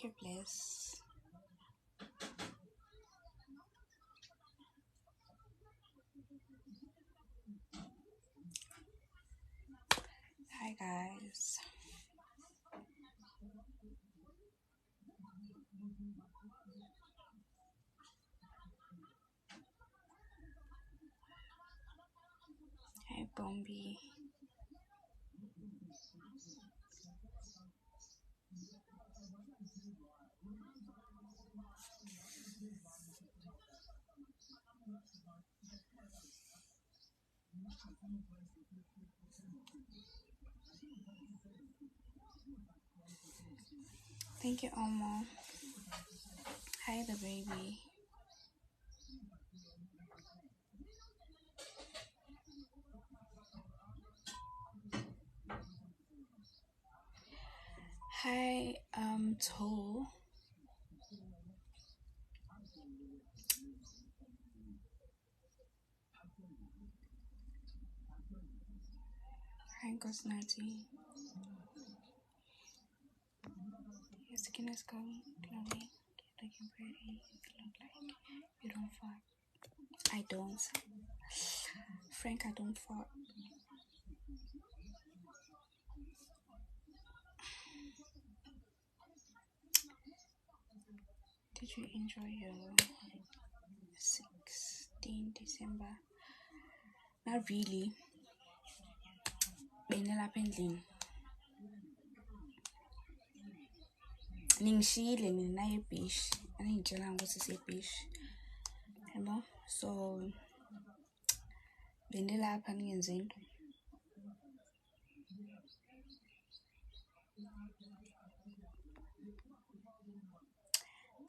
Thank you, Bliss. Hi, guys. Hi, Bombi. Thank you, Omo. Hi, the baby. Hi, Toe. Hi, Gosnati. Your skin is glowing. You're looking pretty. You look like you don't fart. I don't. Frank, I don't fart. Did you enjoy your 16 December? Not really. Benelapha endlini. Ningishiyile mina eBhishi. Aningitshela ukuthi siseBhishi. Yabo? So benelapha ningenzeni.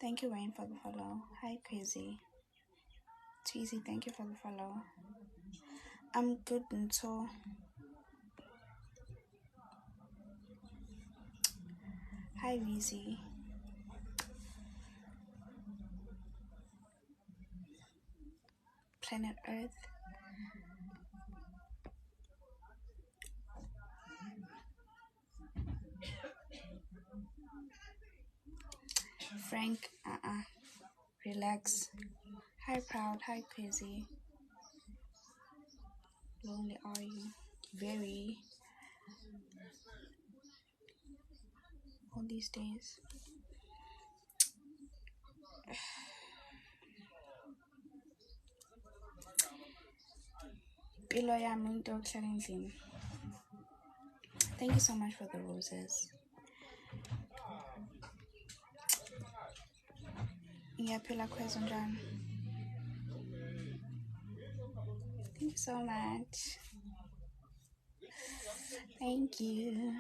Thank you, Wayne, for the follow. Hi, Crazy. Tweezy, thank you for the follow. I'm good until hi, Weezy. Planet Earth. Frank, relax. Hi, Proud. Hi, Crazy. Lonely are you? Very. All these days. Impilo yami into yokuhlala endlini. Thank you so much for the roses. Ngiyaphila Khwezo njani? Thank you so much. Thank you.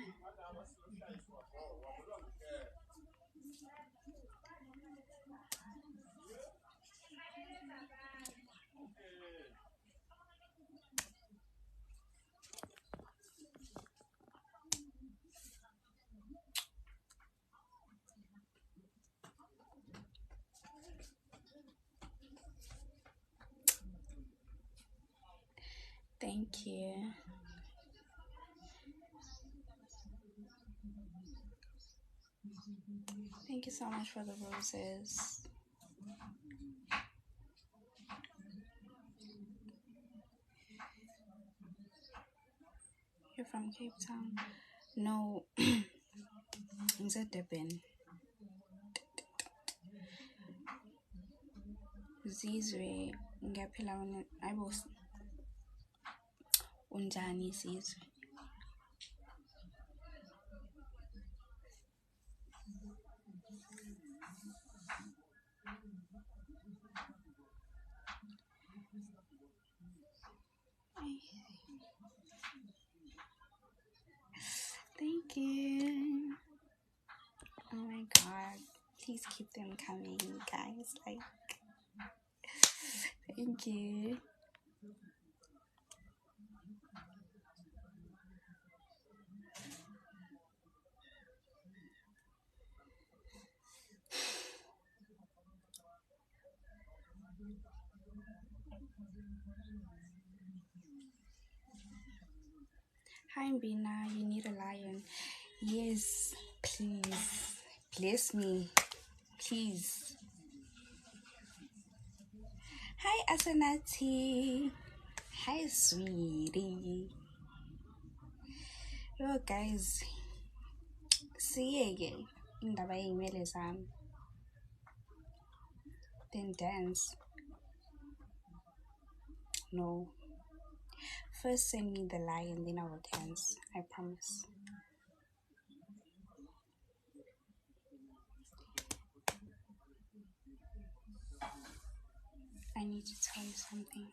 Thank you. Thank you so much for the roses. You're from Cape Town? No. Durban. Zizwe. Ngiyaphila ayibos. Unjani Zizwe? Thank you. Oh my god. Please keep them coming, guys. Like, thank you. Hi, Mbina. You need a lion. Yes, please. bless me, please. Hi, Asanati. Hi, sweetie. Yo, guys. Siyeke indaba yey'nwele zami. Then dance. No. First send me the lie and then I will dance. I promise. I need to tell you something.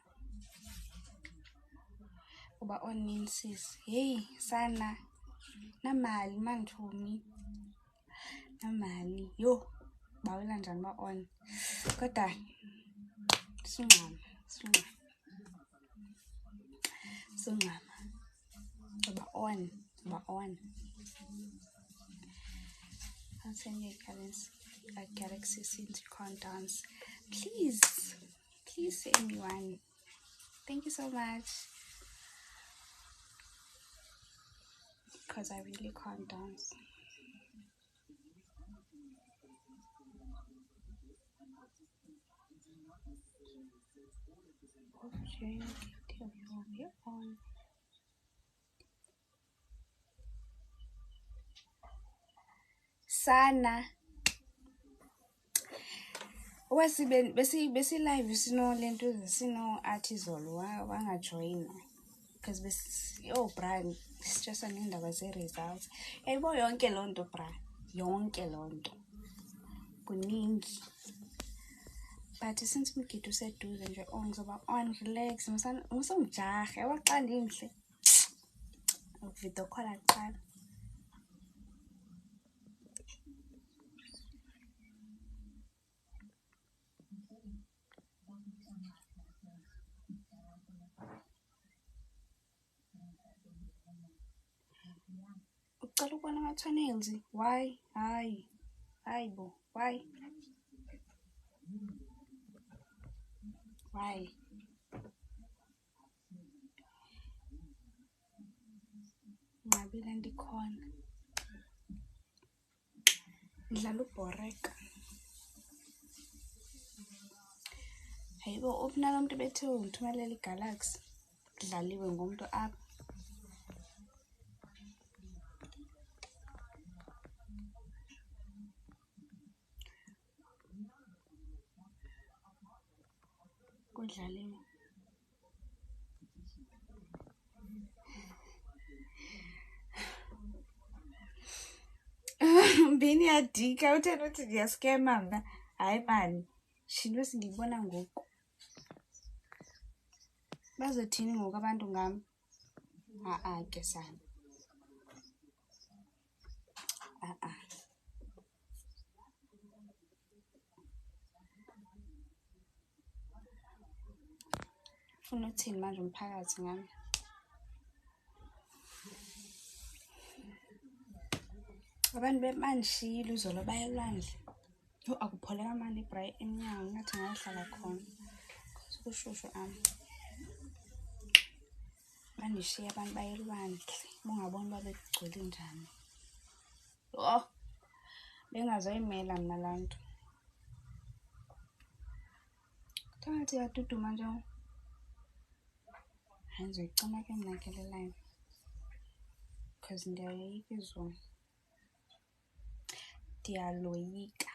Uba on ninsis. Hey, sana. Namali manthumi. Namali. Yo. Bawela njani ba on. Kodwa sungama. Uba on. I'll send you a galaxy since you can't dance. Please send me one. Thank you so much. Because I really can't dance. Okay, you're on. Sana. Besi live sino lento sino artizolo wangajoyina because Brian stress anendaba ze-results yayibo yonke loo nto bra yonke loo nto kuningi but since umgidi useduze nje ngizoba on relax ngisamjahe yabo xa ndimhle video call aqala ucela ukubona ama-channels why hayi bo why ngabile ndikhona ngidlala ubhoreka hayibo ukunalo muntu bethe ungithumelela igalaxy kudlaliwe ngomuntu apha kudlaliwe Mbini yadika uthena uthi ndiyaskema mna hayi mani shinto esindiyibona ngoku bazothini ngoku abantu ngam ke sana ufuna uthini manje umphakathi ngami abantu bemandishile uzolo bayelwandle akupholeka mani ibray emnyango ngathi ngahlala khona kushushu bandishiye abantu bayelwandle bungaboni babegcwele njani bengazoyimela mna laa nto kuthangathi yaduduma nje hayi ndizoyicima ke mna ke le line because ndiyayoyika izulu ndiyaloyika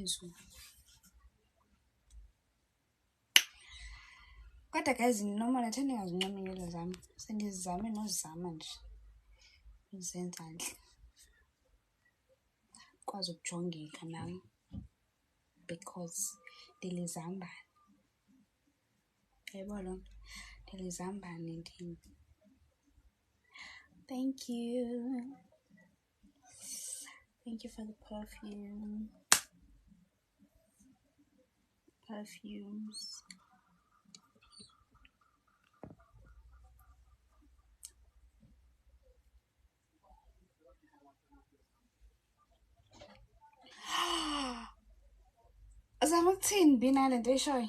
izulu kodwa guys normal athi ndingazincoma iinwele zam sendizame nozama nje izenza ntle kwazi ukujongeka nam because ndilizambane yayibona loo nto ndilizambane ndim Thank you for the perfumes. Uzama ukuthini Bina le nto eyishoyo?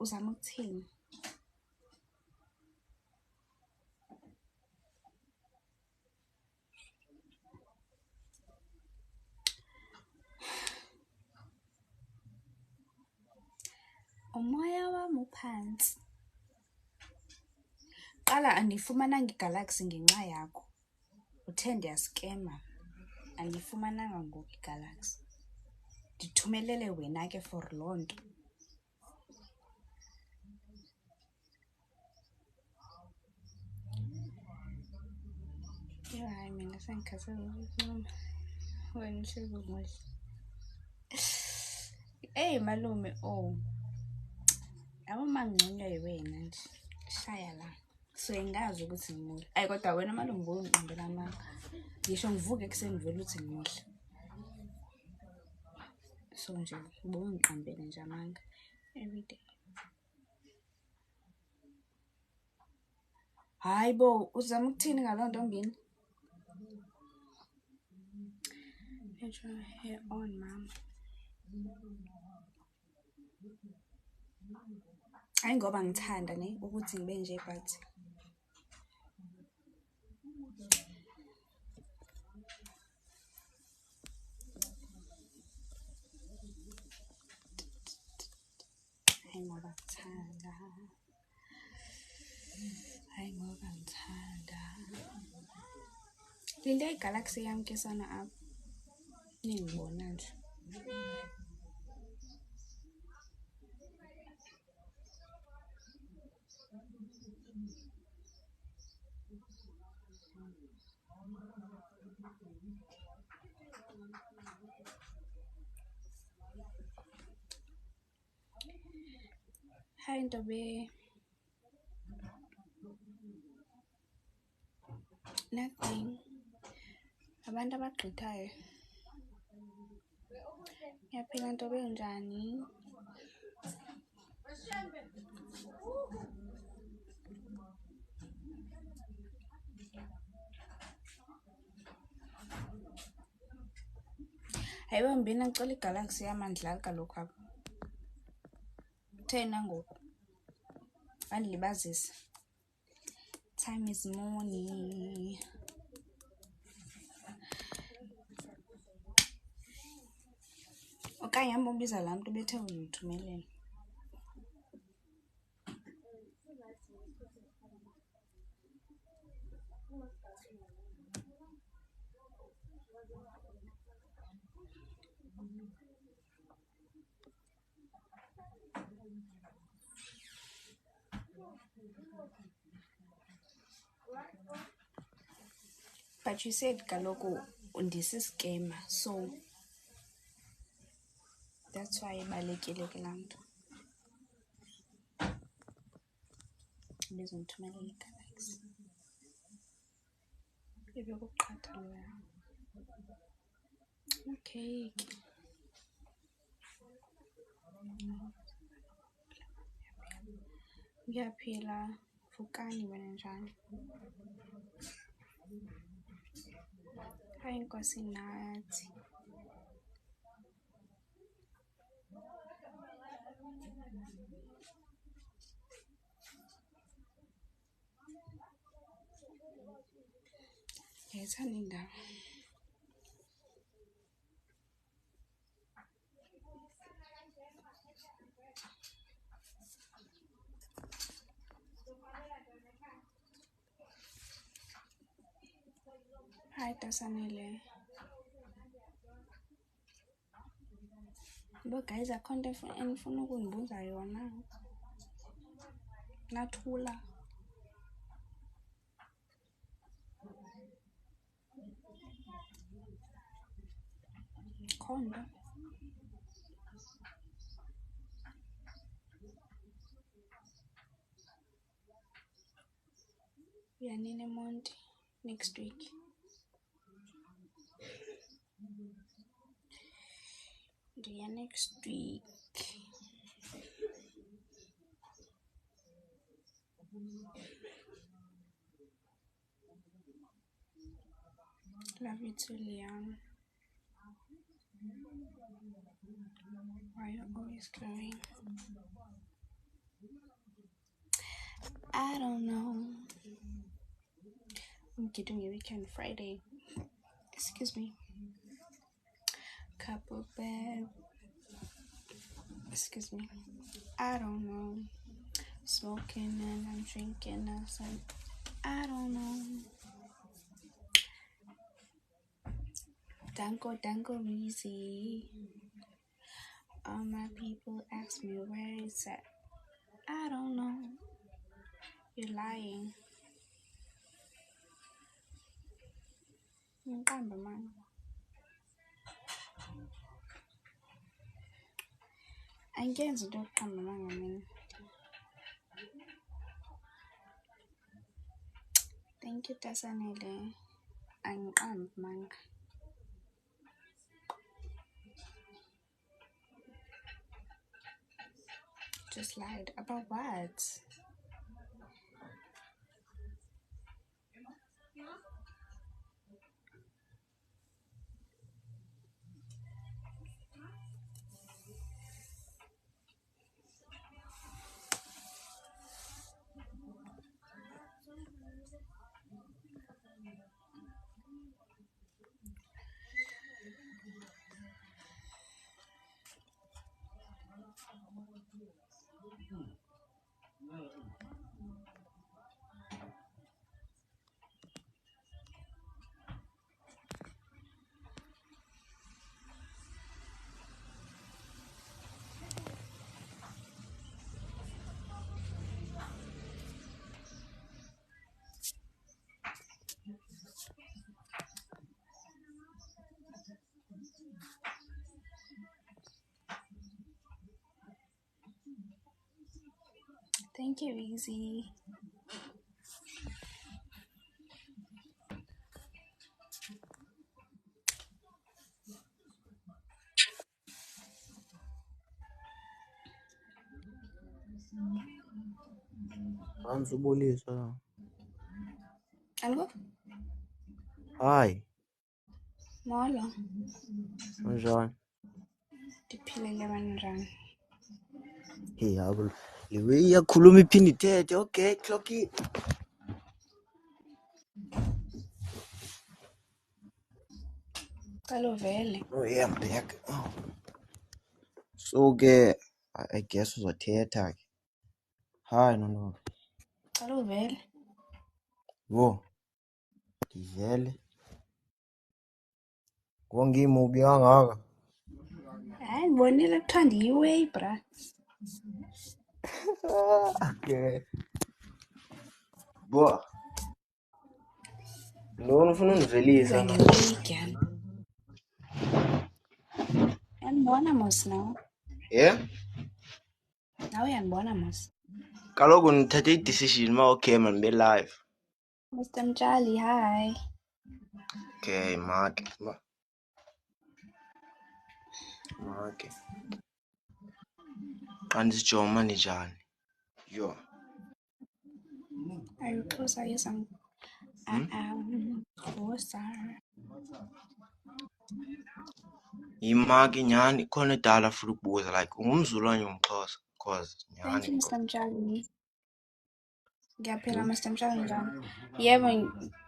Uzama ukuthini? Umoya wami uphansi. Qala andiyifumananga iGalaxy ngenxa yakho. Uthe ndiyaskema. Andiyifumananga ngoku iGalaxy. Ndithumelele wena ke for loo nto. Yho, hayi mina sengikhathele ukuncama. Wena uhlezi umuhle. Eyi malume, yabo mangcono yiwena nje. Shaya la. So ngazi ukuthi ngimuhle. Ayi kodwa wena malume ubungiqambela amanga. Ngisho ngivuke ekuseni vele uthi ngimuhle. So nje ubungiqambele nje amanga everyday. Hayi bo, uzama ukuthini ngaloo ntombini? Put your hair on, mama. Hayi ngoba ngithanda ne ukuthi ngibe nje but hayi ngoba ngithanda. Hayi ngoba ngithanda. Linde iGalaxy yami ke sana apha. Ningibona nje. Hi Ntobe. Nothing. Abantu abagqithayo. Ngiyaphila Ntobe unjani? Hayibo mbina ngicela iGalaxy yami andidlali kaloku apha. Uthena ngoku. Andilibazisa. Time is money. Okanye hamba ubiza laa mntu bethe undithumelela. But you said kaloku ndisi-scammer, so that's why ibalekile ke laa mntu. Bezondithumelela iGalaxy. Bekuqatha loya. Okay ke. Ngiyaphila. Vukani wena njani? Hayi Nkosi nathi. Ngiyayithanda indaba. Hayi Dasanile. Bo guys akho nto enifuna ukundibuza yona. Nathula. Khona. Uyanini Monty next week. Ndiya next week. Love you too, Leon. Why are you always glowing? I don't know. I'm getting a weekend Friday. Excuse me. Couple bed. Excuse me. I don't know. Smoking and I'm drinking and some. I don't know. Danko Danko Reezy. All my people ask me where it's at. I don't know. You're lying. Ngiqamba man. Angiyenzi into yokuqamba manga mina. Thank you Tasanele. Angiqambi manga. Just lied. About what? Thank you, Easy. Anzubulisa. Algo? Hi, Molo. unjani? Ndiphilile kanjani? Hey, yabo liwe iyakhuluma iphinde ithethe. Okay, clock it. Cala uvele. Oh yeah, I'm back. Oh. So ke I guess uzothetha ke. Hi no. Cala uvele. Wo, ngivele. Kongimubi kangaka. Hayi ndibonile kuthiwa ndiyiway bra. Okay. Bo. Lona ufuna undivelisa Iza na. ngiyiway gyal. Uyandibona mos nawe? Yeah? Nawe uyandibona mos? Kaloku ndithathe i-decision ma okay man be live. Mr. Mtshali, hi. Okay, make. Make. Andisijoma njani? Yo. Are you closer? Yes, I am closer. Yimaki nyhani khona edala futhi ukubuza like ungumzulwane umXhosa cause Thank nyhani you, bro. Mr. Mtshali. Ngiyaphila, Hmm? Mr. Mtshali njani? Yebo,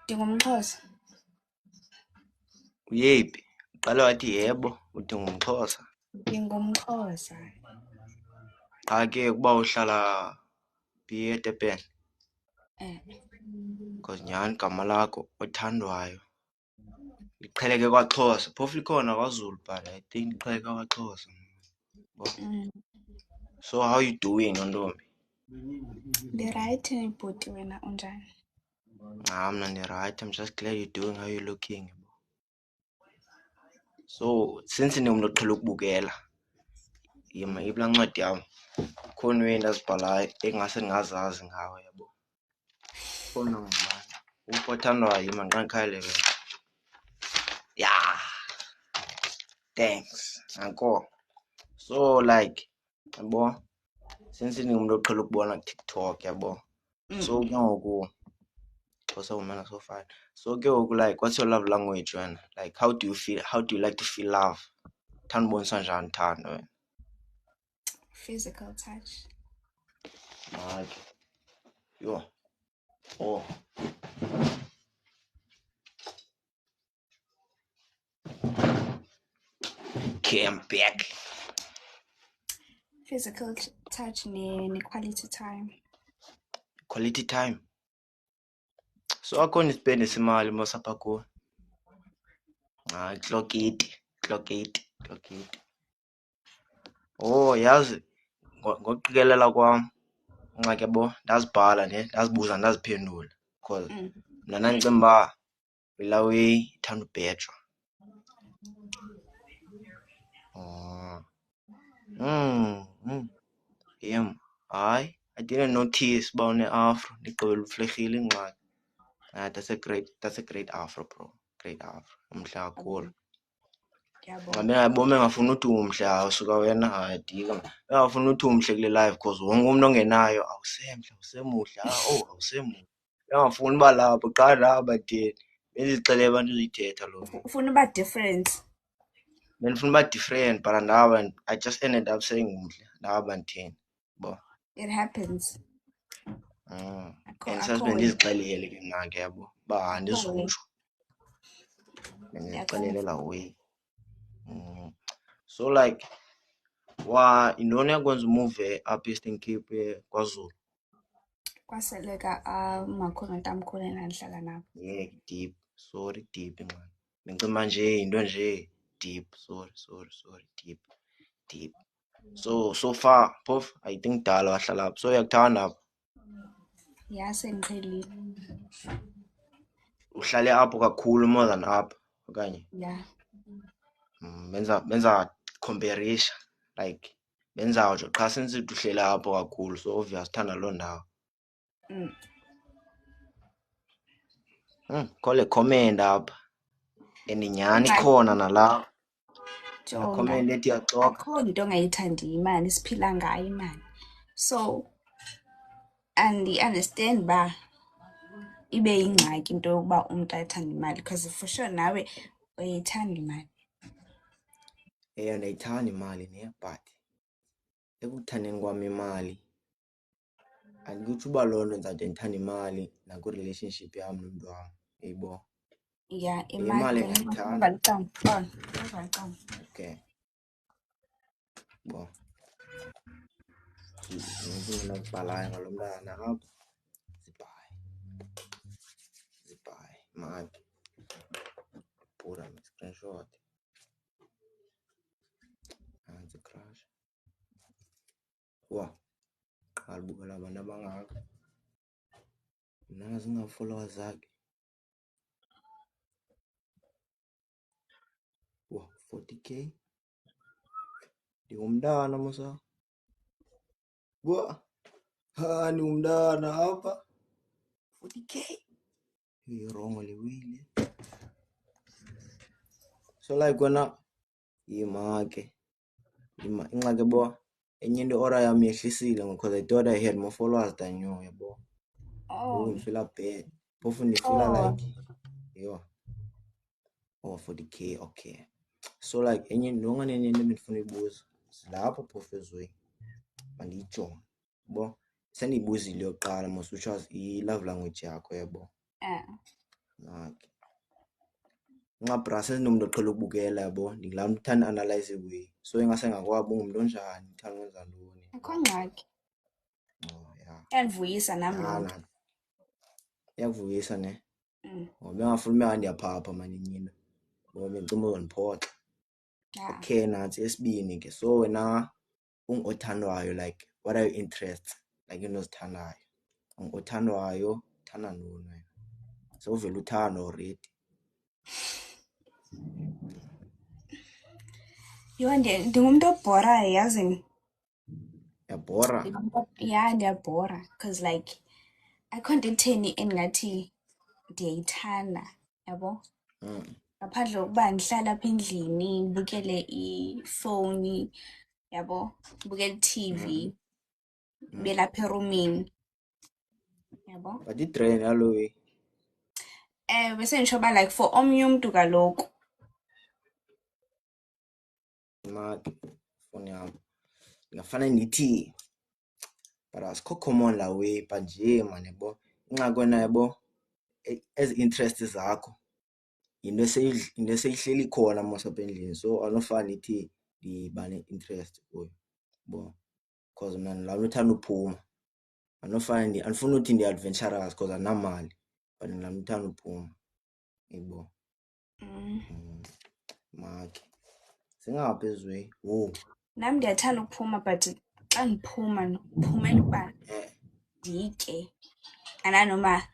ndingumXhosa. Uyephi? Uqale wathi yebo uthi ngumXhosa. NdingumXhosa. Cha ke ukuba uhlala phi eDurban cause nyhani igama lakho othandwayo liqheleke kwaXhosa. Phofu likhona kwaZulu but I think liqheleke kwaXhosa. So how you doing ntombi? Ndi-right bhuti, wena unjani? Mna ndi-right. I'm just glad you're doing. How you looking? So since ndingumntu oqhele ukubukela ibulaa ncwadi yam khona iinto azibhalayo ekungase ndingazazi ngawe yabo. Khona ngubani uphi othandwayo yima ndiqandikhayele wena. Yeah, thanks nanko. So like yabo since ndingumntu oqhele ukubona kuTikTok yabo. So ke ngoku Xhosa women are so fine. So ke ngoku like what's your love language wena? Like how do you like to feel love? Thanda ubonisa njani uthando wena? Physical touch. Make. Yo. Oh. Okay, I'm back. Physical touch ne-quality time. Quality time. So akhona isipendi esimali mosapha kuwe. Clock 8. Oh, yazi ngokuqikelela kwam ingxaki yabo ndazibhala ndazibuza ndaziphendula because mna ndandicimba uba yilaa way ithanda ubhejwa. Hayi, I didn't notice uba une-afro ndigqibele uflirhile ingxaki. That's a great afro, bro. Great afro. Umhle kakhulu. Bengafuni uthi umhle suka wena dika. Bengafuni uthi umhle kule live because wonke umuntu ongenayo awusemuhle. Awusemuhle. Bengafuni uba lapho qha naba thina. Bendizixelele abantu uzuyithetha lo. Ufuna uba different. Bendifuna uba different but ndaba I just ended up saying muhle. Ndaba ndithini. Bo. It happens. And sasibendizixelele ke ngake yabo ba andizutsho. Bendixelele la way. So like yintoni yakwenza umuve apha Eastern Cape kwaZulu? Kwaseleka makhulu notamkhulu endandihlala nabo. Yeah, deep. Sorry, deep man. Bengicima nje into nje deep. Sorry, deep. So far, phofu I think dala wahlala apha. So uyakuthanda apha? Yeah, sendiqhelile. Uhlale apho kakhulu more than apha okanye? Yeah. Benza comparisha like benza nje qha since uhlele apho kakhulu so obvious uthanda loo ndawo. Khole comment apha eninyani khona nala. Comment ethi yaxoka. Akho nto ongayithandiyo imali, siphila ngayo imali. So and-understand uba ibe yingxaki into yokuba umntu athanda imali because for sure nawe uyayithanda imali. Ndiyayithanda imali ne but ekuthandeni kwam imali andikutsho uba loo nto ndizawude ndithanda imali nakwi-relationship yam nomntu wam, uyibo? Yeah, imali ndiyayithanda. Okay. Bo. Ndinokubhalayo ngalo mntana apha. Zibhayi. Maki. Put on screenshot. Nansi crush. Qala ubukela abantu abangaka. Nazi zinga-followers zakhe. 40K. Ndingumntana musa. Ndingumntana apha. 40K. Wrong le wile. So like wena yimake. Ingxaki bo enye into ora yam yehlisile because I thought I had more followers than you, yabo. Ndifila bad. Phofu ndifila like yo. 40K, okay. So like enye nenye into endifuna uyibuza. Silapho phofu ezweni. Mandiyijonge. Bo sendiyibuzile yokuqala mos which was i-love language yakho, yabo. Okay. Bra sendinomntu oqhela ukubukela, yabo. Ndingulaa mntu uthanda analyze way. So ingase ngakwabo ungumntu onjani, uthanda ukwenza ntoni? Akho ngxaki. Yeah. Iyandivuyisa nami loo nto. Iyakuvuyisa ne? Bengafuni uba ndiyaphapha mani nyina. Ngoba bendicimba uzondiphoxa. Okay, nantsi esibini ke. So wena othandwayo like what are your interests? Like into ozithandayo. Othandwayo, uthanda ntoni wena? So uvele uthanda already. Yho, ndingumntu obhorayo yazini. Uyabhora? Yeah, ndiyabhora because like akho nto etheni endingathi ndiyayithanda, yabo. Ngaphandle kokuba ndihlala apha endlini ndibukele ifowuni, yabo, ndibukele i-TV, ndibe lapha erumini, yabo. But i-drain yalo way. Bese nditsho uba like for omnye umntu kaloku. Imaki foni yam ndingafane ndithi but asikho common la way but nje mani, yabo. Ingxaki wena, yabo, ezi interest zakho yinto eseyihleli khona mos apha endlini so andinofane ndithi ndiba ne-interest kuyo, bo. because mna ndilaa mntu uthanda uphuma. Andifuni uthi ndi-adventurous because andinamali, but ndilaa mntu uthanda uphuma, yebo. Makhe singaphi ezweni? Wowu. Nam ndiyathanda ukuphuma but xa ndiphuma ndiphumela ukuba nditye. Andanoma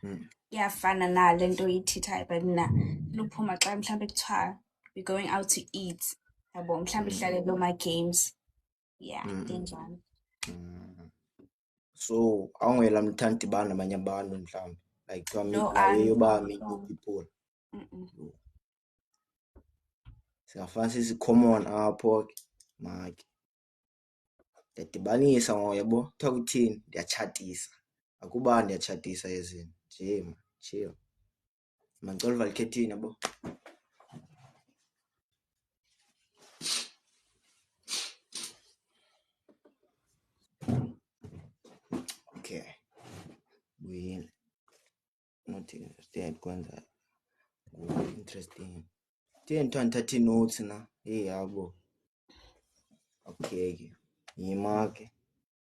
iyafana nale nto iyithethayo, but mna luphuma xa mhlawumbi kuthiwa we're going out to eat. Yabo, mhlawumbi ihlale loo-ma-games. Yeah, ndinjalo. So awunguyela mntu uthanda udibana nabanye abantu mhlawumbi, like kuthiwa No, nawe yoba meet new people. Mm-mm. Singafane sisi-common apho ke makhe. Ndiyadibanisa ngoku, yabo. Kuthiwa kuthini? Ndiyatshatisa. Akuba ndiyatshatisa ezinto nje man, chill. Mandicela uvale ikhethini, yabo. Okay. Buyile. Nothing interesting kwenza. Interesting. Thina ndithiwa ndithatha ii-notes na. Yabo. Okay ke. Yima ke.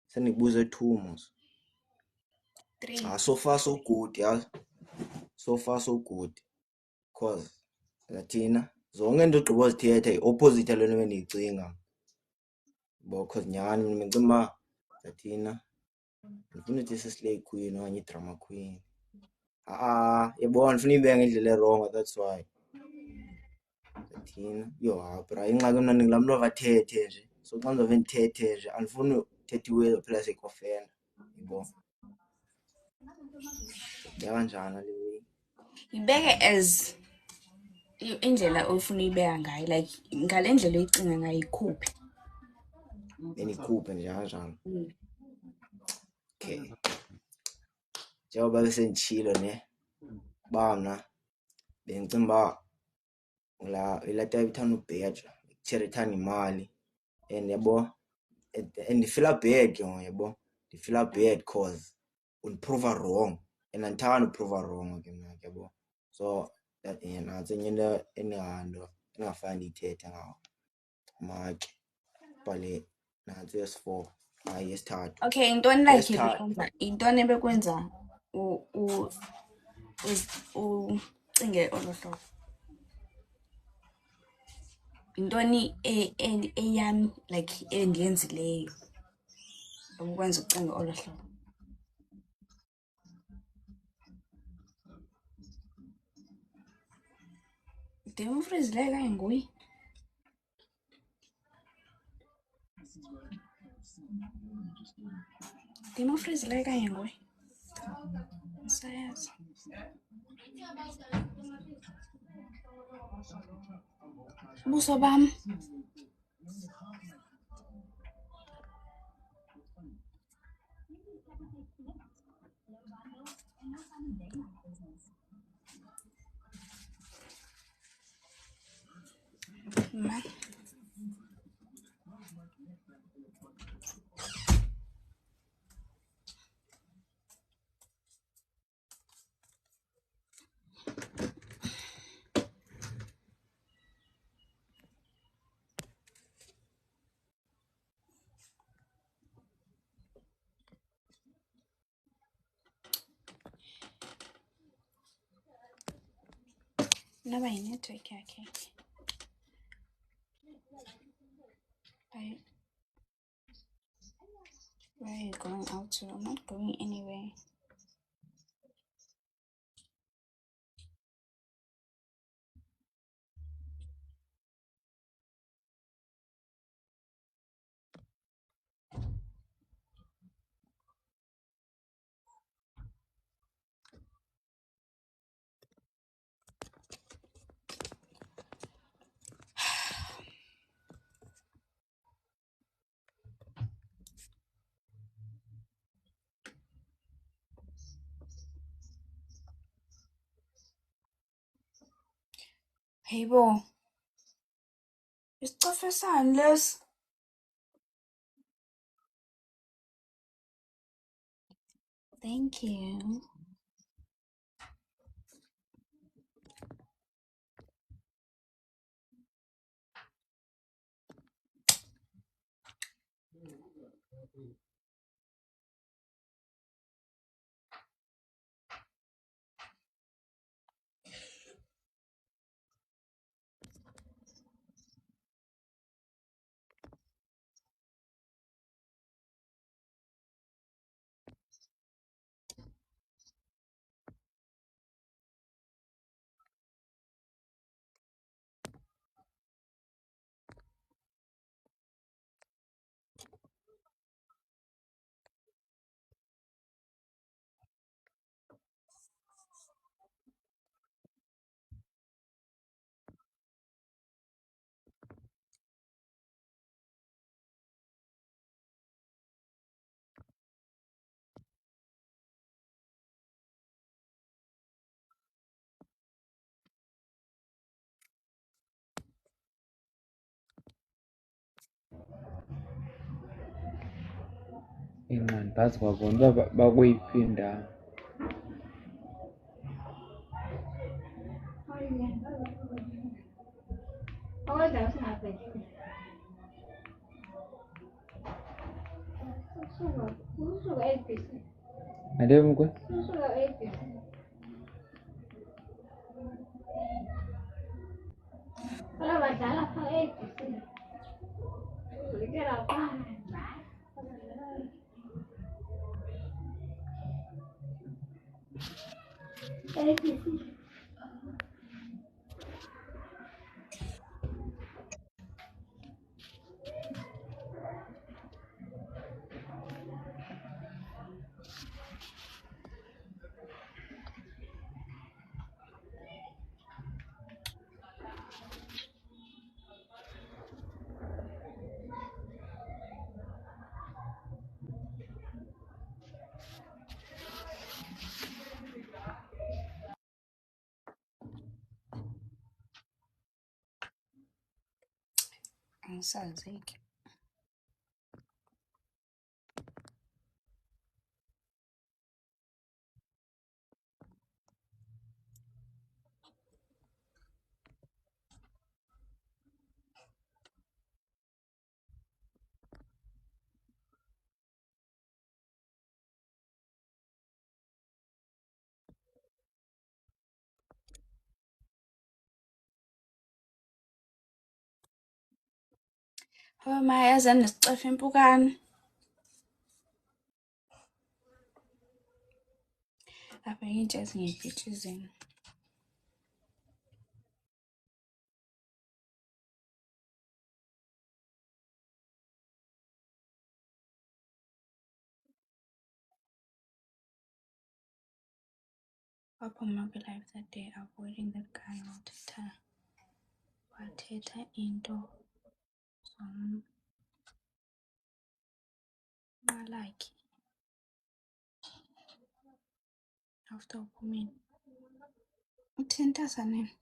Sendikubuze 2 mos. 3. So far so good, yazi. So far so good. Cause thina zonke into ogqiba uzithetha yi-opposite yale nto bendiyicinga. Bo cause nyhani mina bendicinga uba thina ndifuna uthi si-slay queen okanye i-drama queen. Yabo andifuna uyibeka ngendlela erongo, that's why. Thina yho bra, ingxaki mna ndingulaa mntu avathethe nje. So xa ndizawube ndithethe nje andifuni uthetha iwezi ophela sekofenda, yabo. Yakanjani le way? Yibeke as indlela ofuna uyibeka ngayo, like ngale ndlela oyicinga ngayo ikhuphe. Bendikhuphe nje kanjalo. Okay. Njengoba besenditshilo ne, uba mna bendicinga uba yilaa type ithanda ubheja, ithere ithanda imali, and yabo, and ndifila bad ke ngoku, yabo. Ndifila bad cause undiphruva wrong and andithandi uphruva wrong ke mna, yabo. So nantsi enye into endingafane ndiyithethe ngawo. Makhe bhale nantsi yesi-4, hayi yesithathu. Okay, yintoni like Yesithathu. yintoni ebekwenza ucinge olo hlobo? Yintoni eyam like endiyenzileyo ukwenza ucinge olo hlobo? Ndim ufrizileyo kanye nguye. Ndim ufrizileyo kanye nguye. Sayazi. Buso bam. Ma. Noba yinetwork yakhe. Where are you going out to? I'm not going anywhere. Hey bo. Isicofe sani lesi? Thank you. ingqondo bazi kwabona uba bakuyiphi indawo. Ngale mkwe Angisazi-ke. Oh my, yaze nesicefe impukane. Lapha yintsha ezingibhithizini. Waphuma kwi-live that day avoiding that guy wathetha into zomnqalakhe after uphumile. Uthini ntasaneni?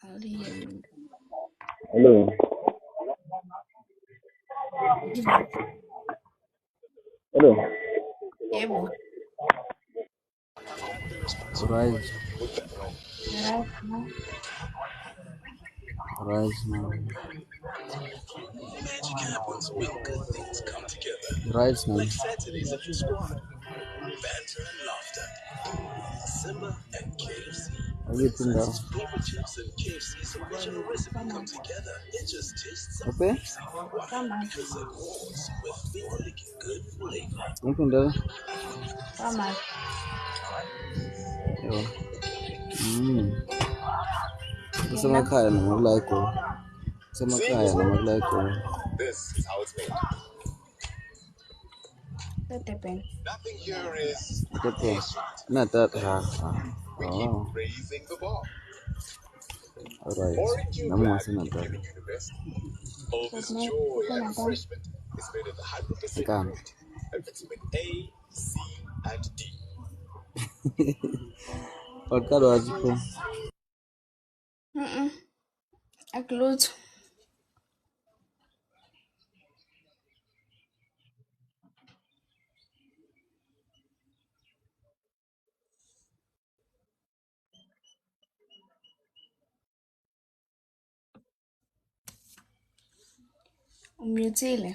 Aliyeni. hello hello Yebo. right Right now. right now right now akuyiphi indawo Come okay on. yiphi indawo Come on. yo kusemakhaya noma kula eGoli kusemakhaya noma kula eGoli Sedeben. okay not that oh alright nami ngasenadala Sedeben. Nkani waqala wathi pho Akulutho. Umyuthile.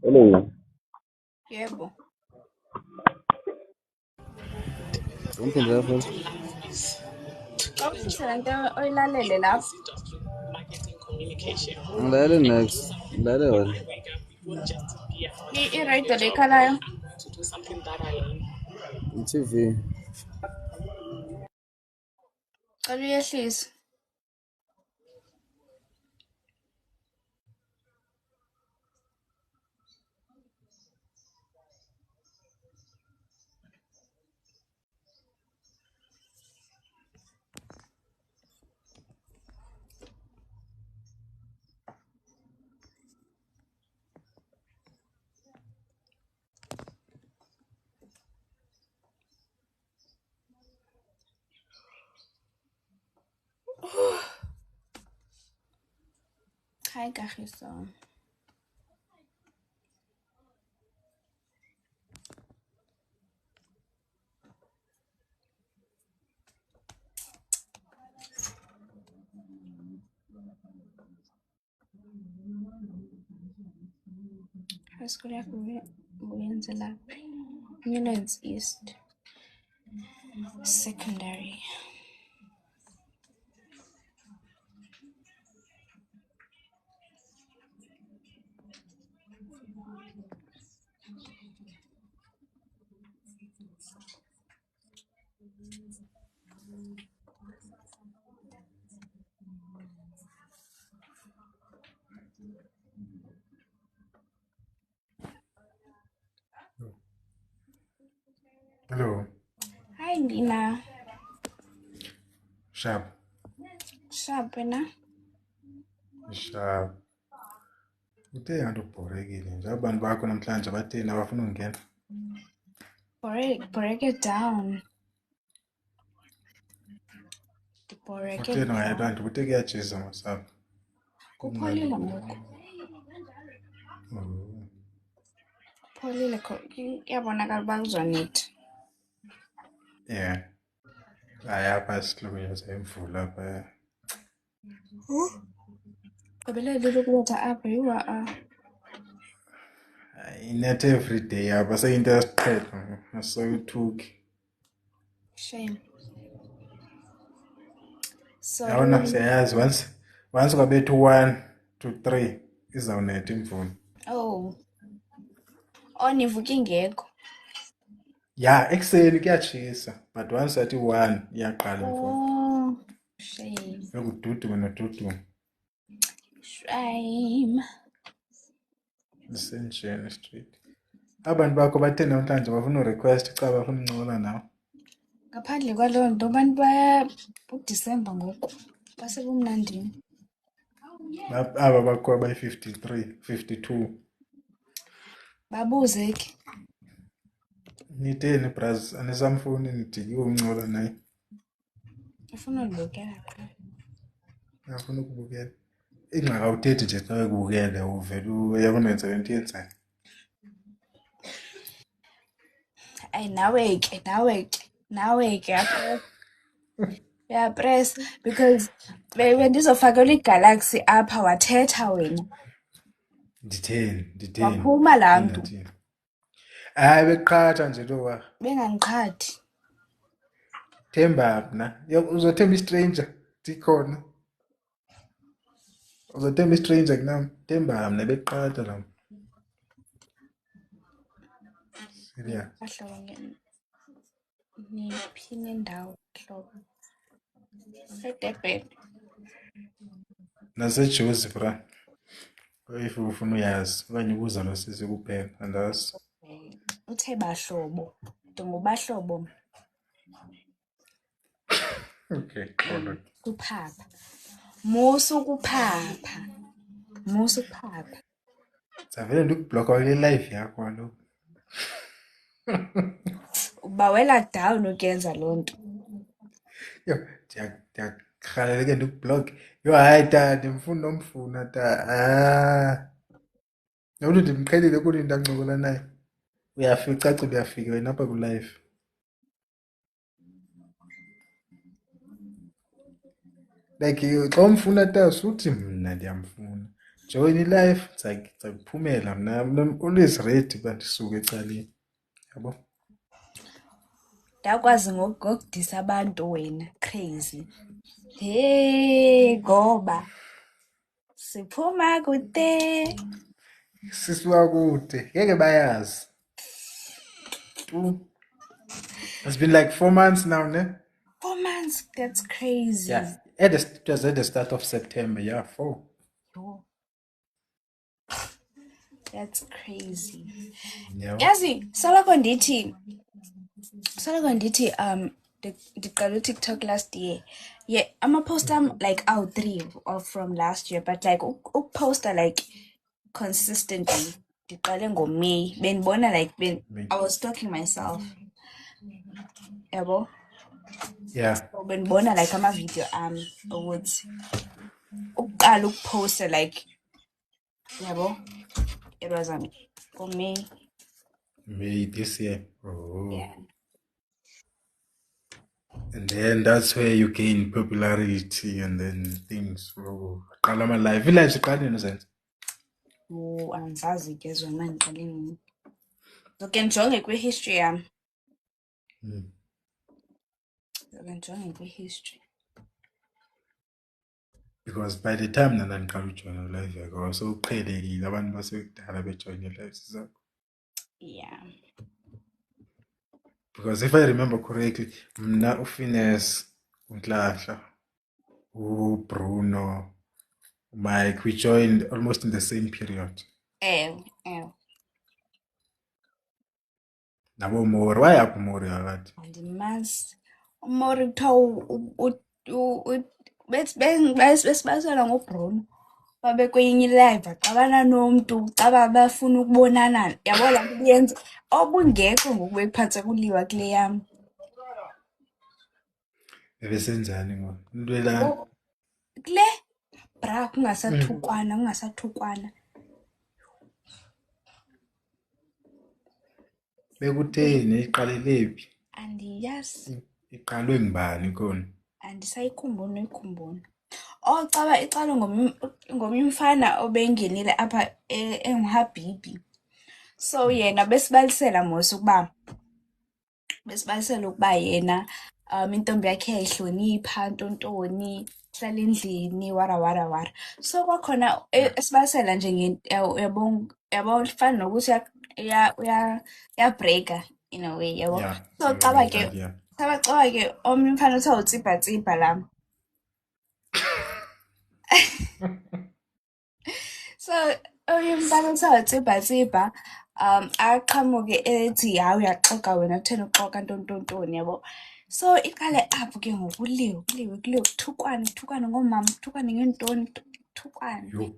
hello Yebo. umphendula futhi Awufisa lento oyilalele lapho? ngilalele next ngilalele wena I-radio lekhalayo. i-TV Cela uyehlise. Hi, Kagiso. High school yakho uyenzela Newlands East Secondary. Hello, Hi, Nina. Sharp, Sharp wena. Sharp. Uthe ngathi ubhorekile nje abantu bakho namhlanje bathini abafuna ukungena? Break it down. Break Utheni it ngaye down. bantu kuthe kuyajisa masapho. Kupholile ngoku. Oh, Kupholile kuyabonakala uba kuzonetha. yeah. Hayi apha sihlukunyezwa imvula apha. Gqibelele lokunetha apha yiwa Inetha every day apha seyinto yasiqhela asayithuki. shame. Yabona Sorry. siyayazi once kwabethu 1 to 3 izawunetha imvula. Oh, nivuka ingekho. Ya ekuseni kuyatshisa but once athi 1 iyaqala imvula. Oh, shame. Yokududume nodudume. Shame. Lisenjeni street. Abantu bakho bathe namhlanje bafuna urequest cha bafuna uncola nawe. Ngaphandle kwaloo nto abantu baya uDisemba ngoku basebumnandini. Aba bakho abayi-53, 52. Babuze ke. Nitheni bras anisamfuni nidikiwe uncola naye. Ufuna ulibukela qha. Ngafuna ukubukela. Ingxaka uthethi nje xa ekubukele uvele uyabona wenza into yenzani. Ay nawe ke apha. Yeah, press because bendizofakelwa iGalaxy apha wathetha wena. Nditheni. Waphuma laa mntu. Hayi beqhatha nje lo wa. Bengandiqhathi. Themba mna. Uzothemba istranger ndikhona. Uzothemba istranger kunami. Themba mna beqhatha la. Serious. Bahlobo niphi nendawo hlobo. Sedebhe. Nasejozi bra. If ufuna uyazi okanye ubuza nosisi kuphela andazi. Uthe bahlobo. Ndingubahlobo. Okay, khona. Kuphapha. Musu kuphapha. Savele ndikubhlokha kule live yakho kaloku. Ubawela down ukuyenza loo nto. Yho, ndiyakurhalela ke ndikubhlokhe. Yho hayi tata ndimfuna nomfuna ta. Nomntu ndimqhelile kulo into ancokola naye. Uyafika caca uyafika wena apha ku-live. Like xa umfuna ta suthi mna ndiyamfuna. Join i-live ndiza kuphumela mna always ready uba ndisuke ecaleni. Yabo? Ndakwazi ngokudisa abantu wena crazy. Hey ngoba siphuma kude. Sisiwa kude ngeke bayazi. It's been like 4 months now, ne? 4 months, that's crazy. Yeah, it was at the start of September. Yeah, 4. Yo. That's crazy. Yeah. Yazi soloko ndithi ndiqala uTikTok last year. Yeah, ama-post like 3 from last year, but like ukuposta like consistently ndiqale ngoMay. Benibona like I was stalking myself. Yabo? Yeah. Benibona like ama-video ukuthi uqala ukuposta like Yabo, it was for me. May this year. Oh. Yeah. And then that's where you gain popularity and then things. Oh. Qala my life. Village iqale nosense. Angizazi ke zona ngiqale nini. Zoke njonge kwi-history yami. Zoke njonge kwi-history. Because by the time nana ngiqala ujoyina live yakho wawusewuqhelekile abantu basebekudala bejoyine lives zakho. Yeah. Because if I remember correctly, mna uFinesse, uNhlahla, uBruno, Mike, we joined almost in the same period. Ew. Nabo Mori, why up Mori already? Andimazi. Umori kuthiwa besibasela ngoBruno. Babe kwenye ilive axabana nomntu caba bafuna ukubonana. Yabo laa nto uyenza obungekho ngoku bekuphantse kuliwa kule yam. Ebesenzani ngoku? Intwelana. Kule bra kungasathukwana. Bekutheni iqalele phi? Andiyazi. Iqalwe ngubani khona? Andisayikhumbuli noyikhumbula. Caba icalwe ngomnye umfana obengenile apha enguHabibi. So yena besibalisela mos ukuba yena intombi yakhe yayihlonipha ntontoni hlala endlini wara. So kwakhona esibalisela nje yabo fana nokuthi uyabreaka in a way yabo. Yeah. So caba ke omnye umfana uthiwa uTsiba la. So omnye umfana uthiwa uTsiba aqhamuke ethi hayi uyaxoka wena kutheni uxoka ntontoni yabo. So iqale apho ke ngokuliwe kuthukwane ngomama kuthukwane ngentoni kuthukwane.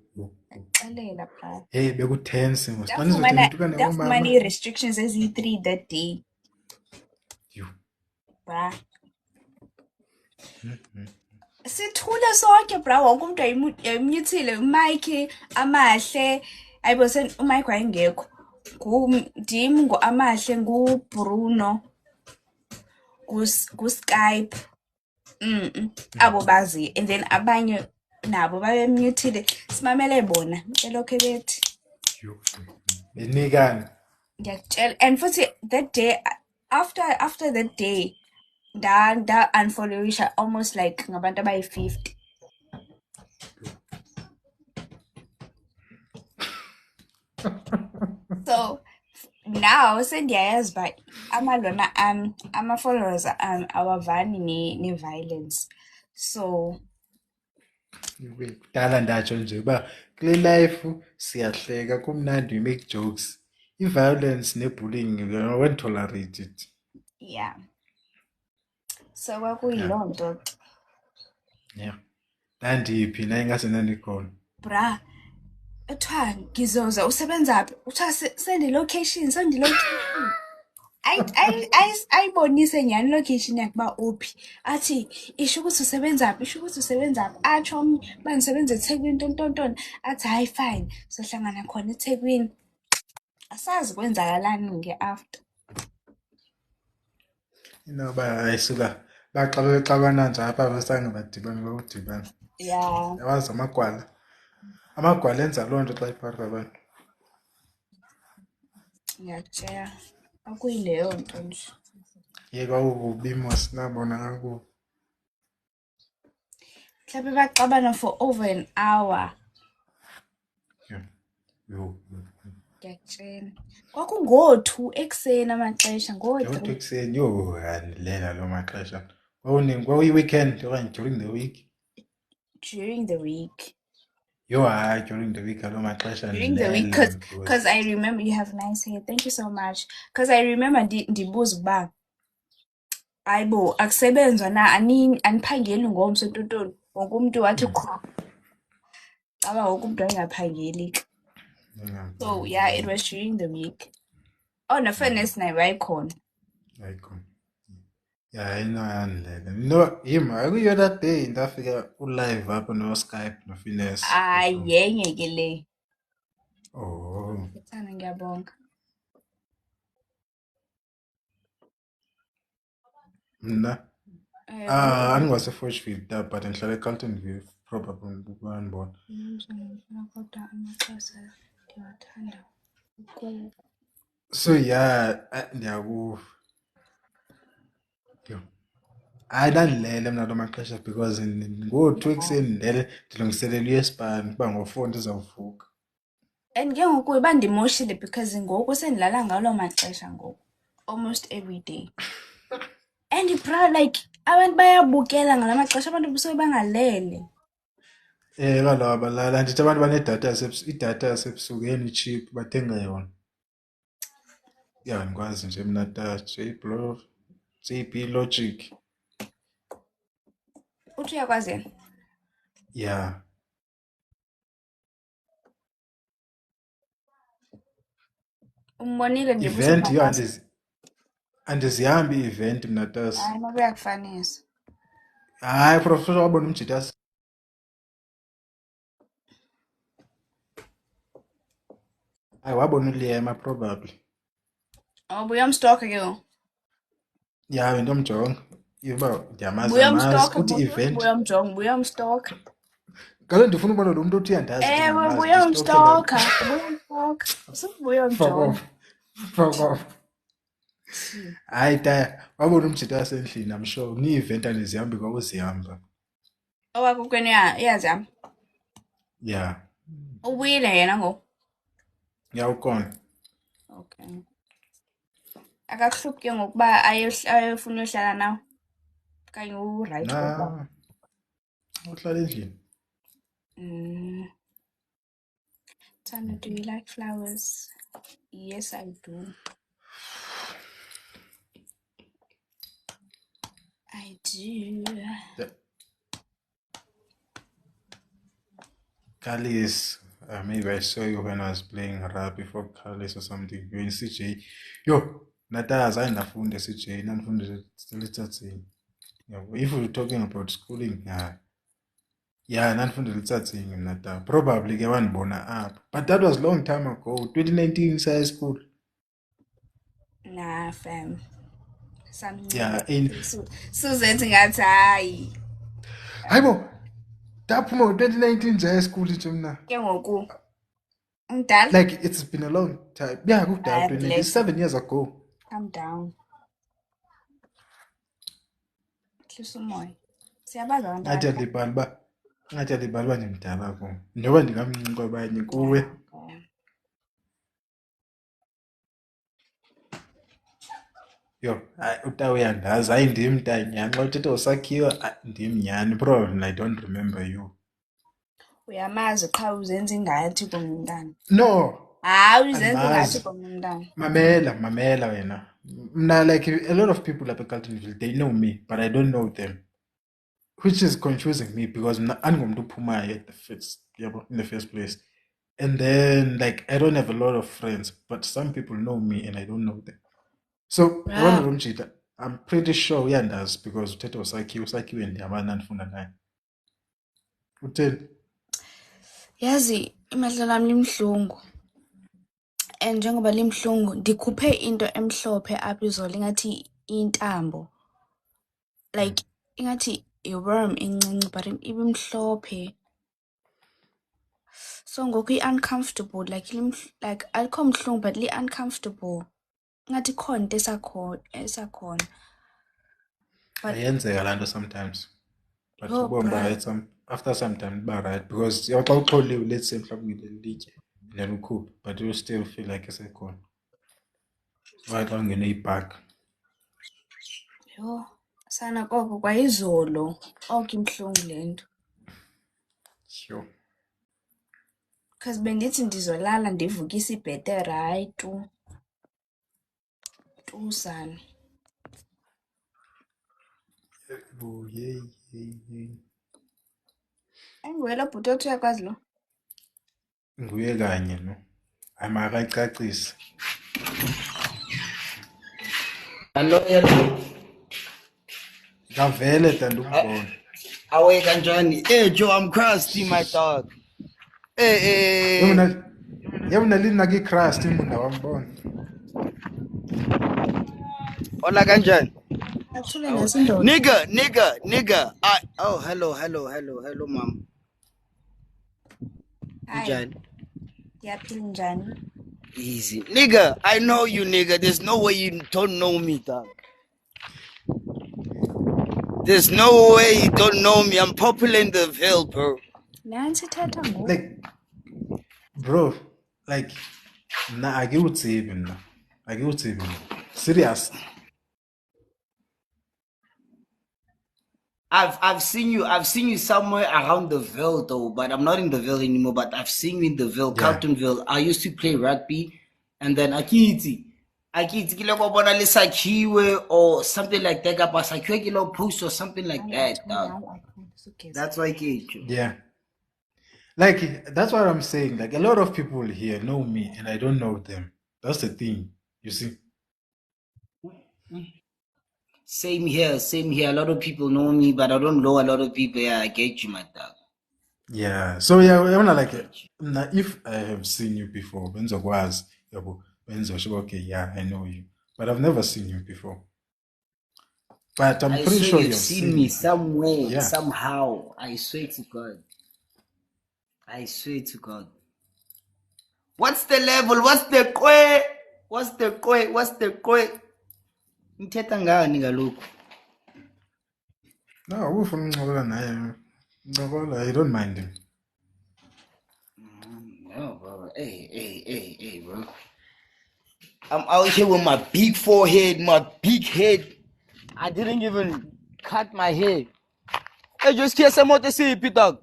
Xelela bra. Hey, bekutense mos. Ndafumana ii-restrictions eziyi-3 that day. Bra. Sithule sonke bra, wonke umuntu yayimyuthile, uMike Amahle, ayibo uMike wayengekho. Ndim ngu-Amahle, nguBruno, nguSkype. Abo bazi, and then abanye nabo babemyuthile, simamele bona belokho bethi. Benikani. Ngiyakutshela, and futhi that day after that day nda unfollowisha almost like ngabantu abayi-50. So now sendiyayazi uba amalona ama-followers awavani ne-violence. So kudala ndatsho nje uba kule life siyahleka kumnandi, we make jokes. I-violence ne-bullying won't tolerate it. yeah. So kwakuyiloo nto. Yeah. Nandiphi na ingase nandikhona. Bra, kuthiwa ngizoza usebenza phi? Kuthiwa send i-location. Ayibonise nyhani ilocation yakhe uba uphi. Athi isho ukuthi usebenza phi? Atsho omnye uba ndisebenza eThekwini ntontoni. Athi hayi fine, sohlangana khona eThekwini. Asazi kwenzakalani nge-after. Inoba ayisuka baxa bexabana nje apha besange badibana bakudibana. Yeah. Yawazi amagwala enza loo nto xa iphakathi kwabantu. Ngiyakutshela akuyileyo nto nje. Kwakukubi mos nabona kakubi. Mhlawumbe baxabana for over an hour. Ngiyakutshela. Kwakungo-2 ekuseni amaxesha, ngo-3. Ekuseni yandilela loo maxesha. Kwakuyi-weekend okanye during the week? During the week. Hayi, during the week aloo maxesha. During the week, because I remember you have nice hair. Thank you so much. Because I remember ndibuza ukuba ayibo akusebenzwa na aniphangeli ngomso ntontoni. Wonke umuntu wathi qha. Caba wonke umuntu wayengaphangeli. So yeah, it was during the week. No-fairness nayo wayikhona. Yeah, inoyandilela. No, akuyo that day ndafika ulive apho no-Skype no-Finesse. Yenye ke le. Oh. Ithana ngiyabonga. Mna andingwase-Fochville da, but ndihlala eCarltonville, probably ukubana. Kodwa amaXhosa ndiyawathanda ukuwo. So yeah, ndiyakuva. Yho. Hayi ndandilele mna loo maxesha because ngo-2 ekuseni ndilele ndilungiselela uya esipani uba ngo-4 ndizawuvuka. And ke ngoku iba ndimoshile because ngoku sendilala ngaloo maxesha ngoku. Almost every day. And bro, like, abantu bayabukela ngala maxesha abantu busuke bangalele. Kaloku abalala ndithi abantu banedatha idatha yasebusuku cheap bathenga yona. Ya ndikwazi nje mna JB Logic. Uthi uyakwazi yena? Yeah. Umbonile nje Event yo andizihambi i-event mna tasi. Hayi noba uyakufanisa. Hayi professor wabona umjitasi. Hayi wabona uLiyema probably. Buyamstalka ke ngoku. Ya bendomjonga. Uba ndiyamazi Buyamstalka uthi event. buyamstalka. Kaloku ndifuna ubona lo mntu uthi uyandazi. Ewe buyamstalka. Buyamjonga. Fuck off. Hayi taya wabona umjitasi endlini I'm sure ni-event andizihambi kwakuzihamba. Owakokwenu iyazihamba. Yeah. Ubuyile yena ngoku. Yawukhona. Okay. Akakuhluphi ke ngokuba ayefuna uyohlala nawe. Kanye urayithi kodwa. Uhlala endlini. Tana, do you like flowers? Yes, I do. I do. Kalis, maybe I saw you when I was playing rugby for Kalis or something. You're in CJ. Yo, natazi ayindafunda CJ, nandifunda litsatsini. If we're talking about schooling, yeah, nandifunda litsatsini nata. Probably ke wandibona up. But that was long time ago. 2019 high school. Nah, fam. Yeah, Suzenzi ngathi hayi. Hayibo. Daphuma ngo-2019 high school nje mna. Ke ngoku umdala? Like it's been a long time. Yeah, kudala 2019, 7 years ago. Calm down. Hlisa umoya. Siyabaza abantu. Ngathi alibali uba ndimdala kum. Njengoba ndingamncinci abanye kuwe. Yo, uta uyandazi hayi ndim Tanyani xa uthetha uSakhiwe ndim nyhani probably I don't remember you. Uyamazi qha uzenza ingathi komntana. No. Hayi uzenza ingathi komntana. Mamela wena. Mna like a lot of people up at Carltonville they know me but I don't know them. Which is confusing me because andingomntu uphumayo at the first, in the first place. And then like I don't have a lot of friends but some people know me and I don't know them. So yabona lo mjita I'm pretty sure uyandazi because uthetha uSakhiwe ndiyabana ndifunda naye. Utheni? Yazi imehlo lami limhlungu. And njengoba limhlungu ndikhuphe into emhlophe apha izolo ingathi intambo. Like ingathi i-worm encinci but ibimhlophe. So ngoku i-uncomfortable like alikho mhlungu but li-uncomfortable. Ngathi khona into esakhona. But ayenzeka laa nto sometimes. But ubomi ba-right after some time ba-right because xa uxholiwe let's say mhlawumbi ngilelitye then ukhuphe but you still feel like esekhona. Waxa ungene ibhaki. Yho, sana koko kwayizolo oko imhlungu le nto. Sure. Because bendithi ndizolala ndivukise ibhetera hayi tu. Tu sana. Yey. Nguye lo bhuti othi uyakwazi lo? Nguye kanye no. Hayi makacacise. Ngavele tanda ukubona. Awe kanjani? Hey Joe, I'm crusty my dog. Hey. yabona linaki crust imunda wambona. Hola kanjani? Actually, nesindoda. Nigga. Hello, mom. Hi. Njani? Yaphila njani? Easy. Nigga, I know you, nigga. There's no way you don't know me, dog. There's no way you don't know me. I'm popular in the Ville, bro. Nansi thatha ngoku. Like, bro, like, nah, akikutsibi mna. Akikutsibi mna. Serious. I've seen you somewhere around the Ville though, but I'm not in the Ville anymore, but I've seen you in the Ville, Yeah. Carltonville. I used to play rugby, and then Akiti kile ko bona le Sakhiwe or something like that, but Sakhiwe kilo post or something like that. That's why Yeah. Like, that's what I'm saying. Like, a lot of people here know me and I don't know them. That's the thing, you see. Same here. A lot of people know me, but I don't know a lot of people. Yeah, I get you, my dog. Yeah. So, yeah, I wanna like, now, if I have seen you before, Benzo was, okay, yeah, I know you. But I've never seen you before. But I'm I pretty swear sure you've you've seen me somewhere, Yeah. somehow. I swear to God. What's the level? What's the kwe? Ngithetha ngani kaloku? No, ufuna uncokola naye. Ncokola, I don't mind him. No, bro. Hey, bro. I'm out here with my big forehead, my big head. I didn't even cut my hair. Hey, just hear some more to see, Peter.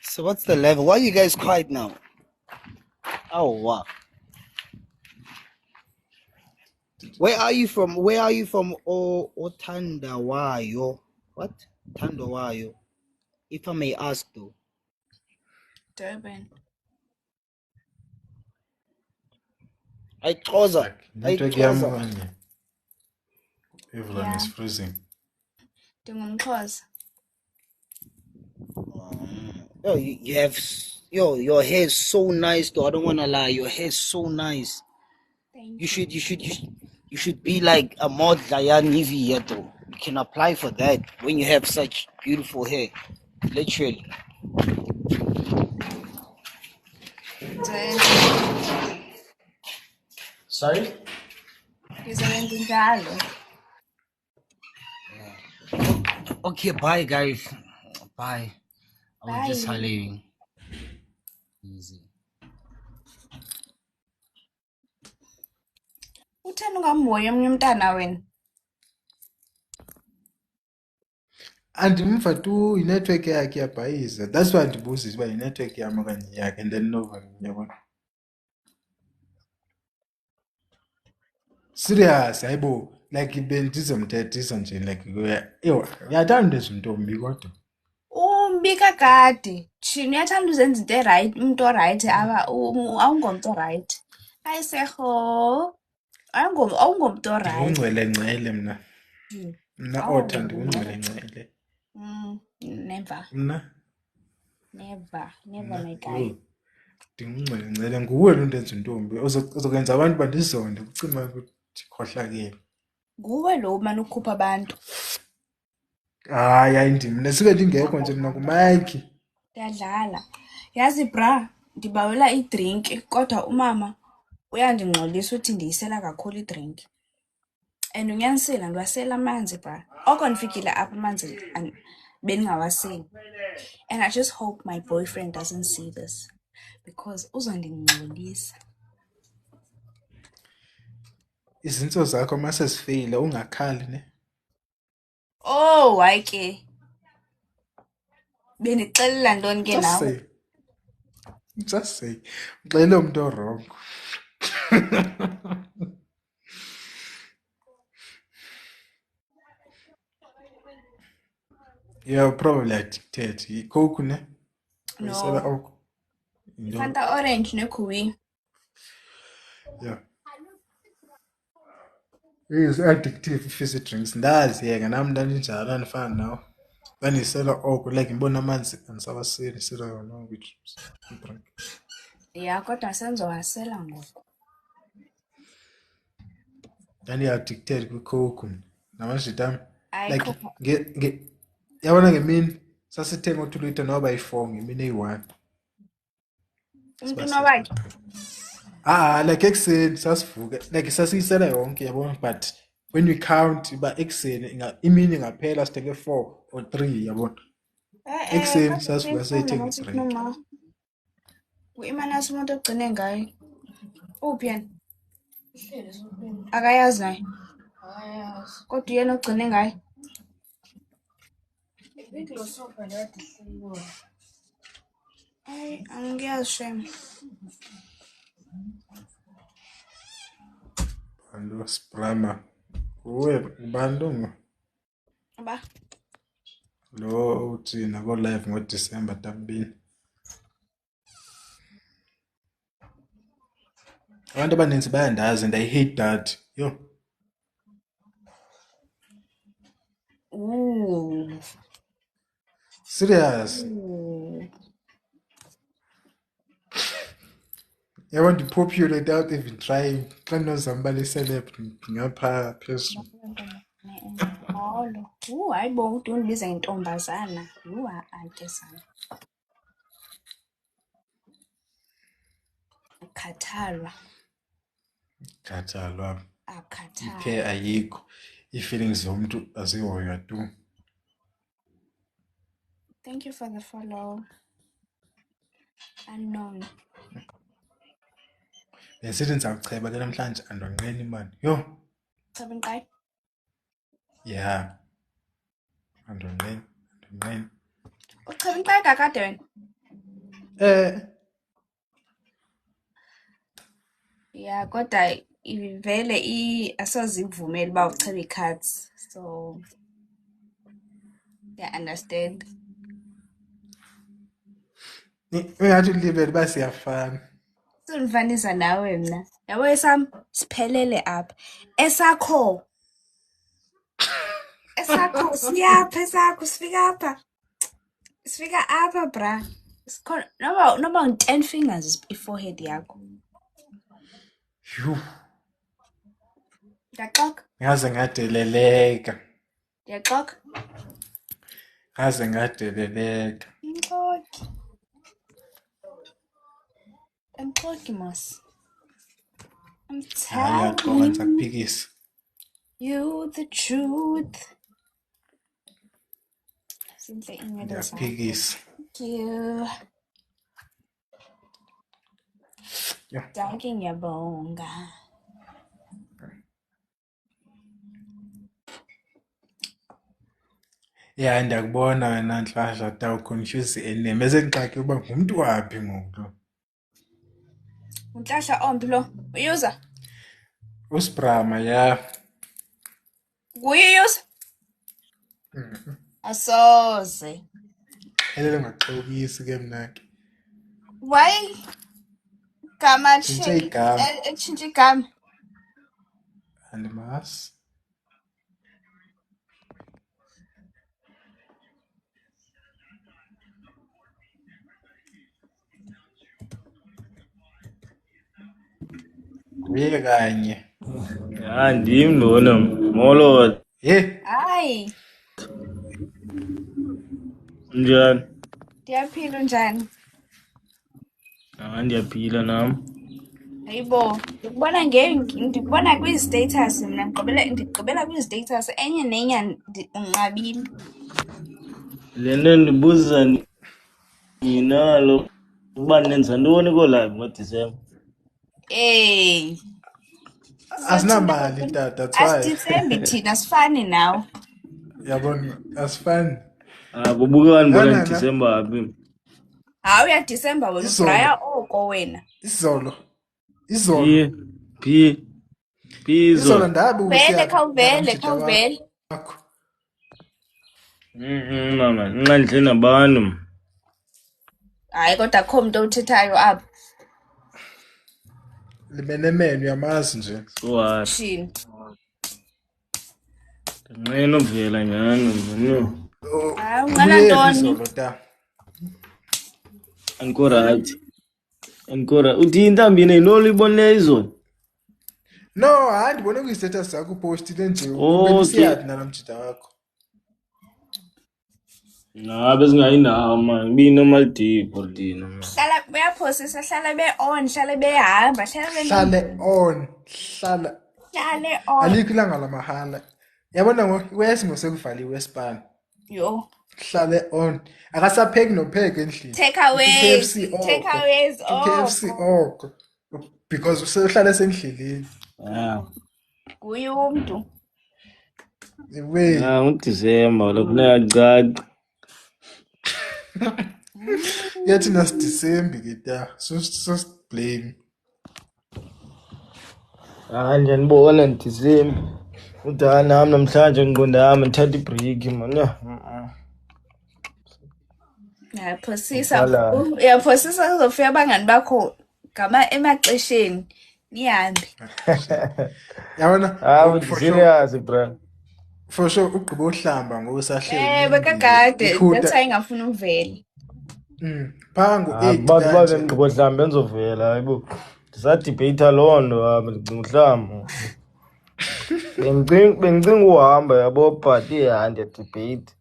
So what's the level? Why are you guys quiet now? Oh, wow. Where are you from? Othandawayo. What? Thandawayo. If I may ask though. Durban. Ayixhosa. Network yam okanye? Everyone Yeah. is freezing. NdingumXhosa. Yo, you have your hair is so nice though. I don't wanna lie, your hair is so nice. Thank You should be like a mod Diane Nivi here though. You can apply for that when you have such beautiful hair. Literally. Sorry? Ngizowenza njalo. Okay, bye guys. Bye. I was just Bye. leaving. Easy. Utheni ungamhoyi omnye umntana wena? Andimva tu inetwork yakhe iyabhayiza. That's why ndibuzisa uba inetwork yam okanye yakhe and then nova uyabona. Serious, hayibo. Like bendizomthethisa nje like uyathanda ezintombi kodwa. Umbi kakade. Thina uyathanda uzenza into erayithi, umntu orayithi awungomntu orayithi. Ayiseho. Awungomntu orayithi. Ndingungcwele mna. Mna Otha ndingungcwele. Never. Mna? Never my guy. Ndingungcwele. Nguwe lo ndenza intombi. Uzokwenza abantu bandizonde kucima ukuthi khohlakele. Nguwe lo mani ukhupha abantu. Hayi ayindim. Nesuke ndingekho nje mna kuMike. Ndiyadlala. Yazi bra, ndibawela idrinki kodwa umama uyandingxolisa uthi ndiyisela kakhulu idrinki. And unyanisile ndiwasela amanzi bra. Oko ndifikile apha amanzi bendingawaseli. And I just hope my boyfriend doesn't see this because uzondingxolisa. Izintso zakho mase zifeyile ungakhali ne. Oh, hayi ke. Bendixelela ntoni ke nawe? Just say. Uxele umuntu orongo. You're probably addicted. Coke ne? No. Fanta orange ne-Kui. Yeah. It is addictive fizzy drinks. Ndazi yeke nami ndaninjalo andifana nawe. Ndandisela oko like ngibona amanzi andisawaseli ndisela yona which drink. Ya kodwa senzowasela ngoku. Ndandiyi-addicted kwicoke namashita am. Like Ayikho. yabona ngemini sasithenga u-2 litre noba yi-4 ngemini eyi-1. Umuntu nowakhe. Like ekuseni sasivuka like sasiyisela yonke yabona but when we count uba ekuseni imini ingaphela sithenge 4 or 3 yabona. Ekuseni sasivuka sayithenga idrink. Uimanasi umuntu ogcine ngayo. Uphi yena? Akayazi naye. Kodwa yena ogcine ngayo. Ay, angiyazi shame. Bantu Sprama. Uwe ubani Ba. lo uthi nako live ngoDecember tabini. Abantu abaninzi bayandazi and I hate that. Yo. Ooh. Serious. I want to popular without even trying. Xa nozambala celeb ngapha phezulu. Molo. Hayibo uthi undibiza intombazana. Ake sana. Ukhathalwa. Khathalwa. Akhathalwa. Ikhe ayikho. Ii-feelings zomuntu azihoywa tu. Thank you for the follow. Unknown. Besithi ndizakucheba ke namhlanje andonqeni man. Yo. Cheba inqayi. Yeah. Andonqeni. Ucheba inqayi kakade wena? Yeah, kodwa vele asazivumeli uba ucheba ii-cards. So I understand. Ungathi ulibele uba siyafana. Sundifanisa nawe mna. Yabo esam siphelele apha. Esakho siyapha esakho sifika apha. Sifika apha bra. Noba 10 fingers i-forehead yakho. Yhu. Ndiyaxoka. Ngaze ngadeleleka. Ndiyaxoka. Ngaze ngadeleleka. Emxoki mos. I'm Ayaxoka telling ndisakuphikisa. you the truth. Sinhle iinwele zakho. Ndiyakuphikisa. Thank you. Yeah. Danke ngiyabonga. Yeah, ndiyakubona wena Nhlahla tawuconfuse eneme esengixaki uba ngumntu waphi ngoku lo. Unhlahla ombi lo. Uyuza? Usbrama yeah. Uyuza? Asoze. Elele ngaxokisi ke mna ke. Why? Gama Tshintshe igama. Tshintshe igama. Andimazi. Nguye kanye. Ndim lona molo. Hayi. Njani? Ndiyaphila njani? Ndiyaphila nam. Hayibo, ndikubona kwi-status mna ndigqibela kwi-status enye nenye unqabile. Le nto ndibuza ninalo uba nenza ntoni ko-live ngoDisemba? Asinamali tata, that's why. Asidithembi thina sifani nawe. Yabona asifani. Kubukani bona Na, na, na. Disemba aphi? Hayi uyadisemba wena Izolo. ubraya oko wena. Izolo. Phi Izolo izolo. ndabe Khawuvele. Mama nqandle nabantu. Hayi kodwa akho muntu othethayo apha. Limenemene uyamazi nje. So Shini. nqena uvela nyani no. Hayi Awungana Ubuye ntoni? izolo ta. Andikho right. Uthi intambine yinolo ibonile izolo. No, hayi ndibone kwi-status zakho upostile nje Okay. ubusiyaphi nalamjida wakho. Bezingayindawo man. Bi-normal day for dina man. Hlala beyaphosisa, hlala be-on, hlala behamba, Hlale on. hlale on. Alikho ilanga lamahala. Yabona kwesimo sekuvaliwe espan. Yo. Hlale on. Akasapheki nopheke endlini. Takeaways. KFC oko. Takeaways. KFC oko. Because usehlala esendleleni. Yeah. Nguye umuntu. Wey. UDecember lo kuyacaca. Yathi nasiDisemba ke ta. So blame. Nje nibona ndiDecember. Udana nami namhlanje ngiqonda yami ngithatha ibreak man. Uyaphosisa kuzofika abangani bakho emaxesheni nihambe. Yabona? Serious bro. For sure ugqiba uhlamba ngokusahleli. Bekagade that's why ngafuna uvela. Phango 8 Abantu babe ngqibo hlambe enzovela hayibo. Ndisadebate londo ngikuhlamba. Bengicinga uhamba yabo but ndiyadebate.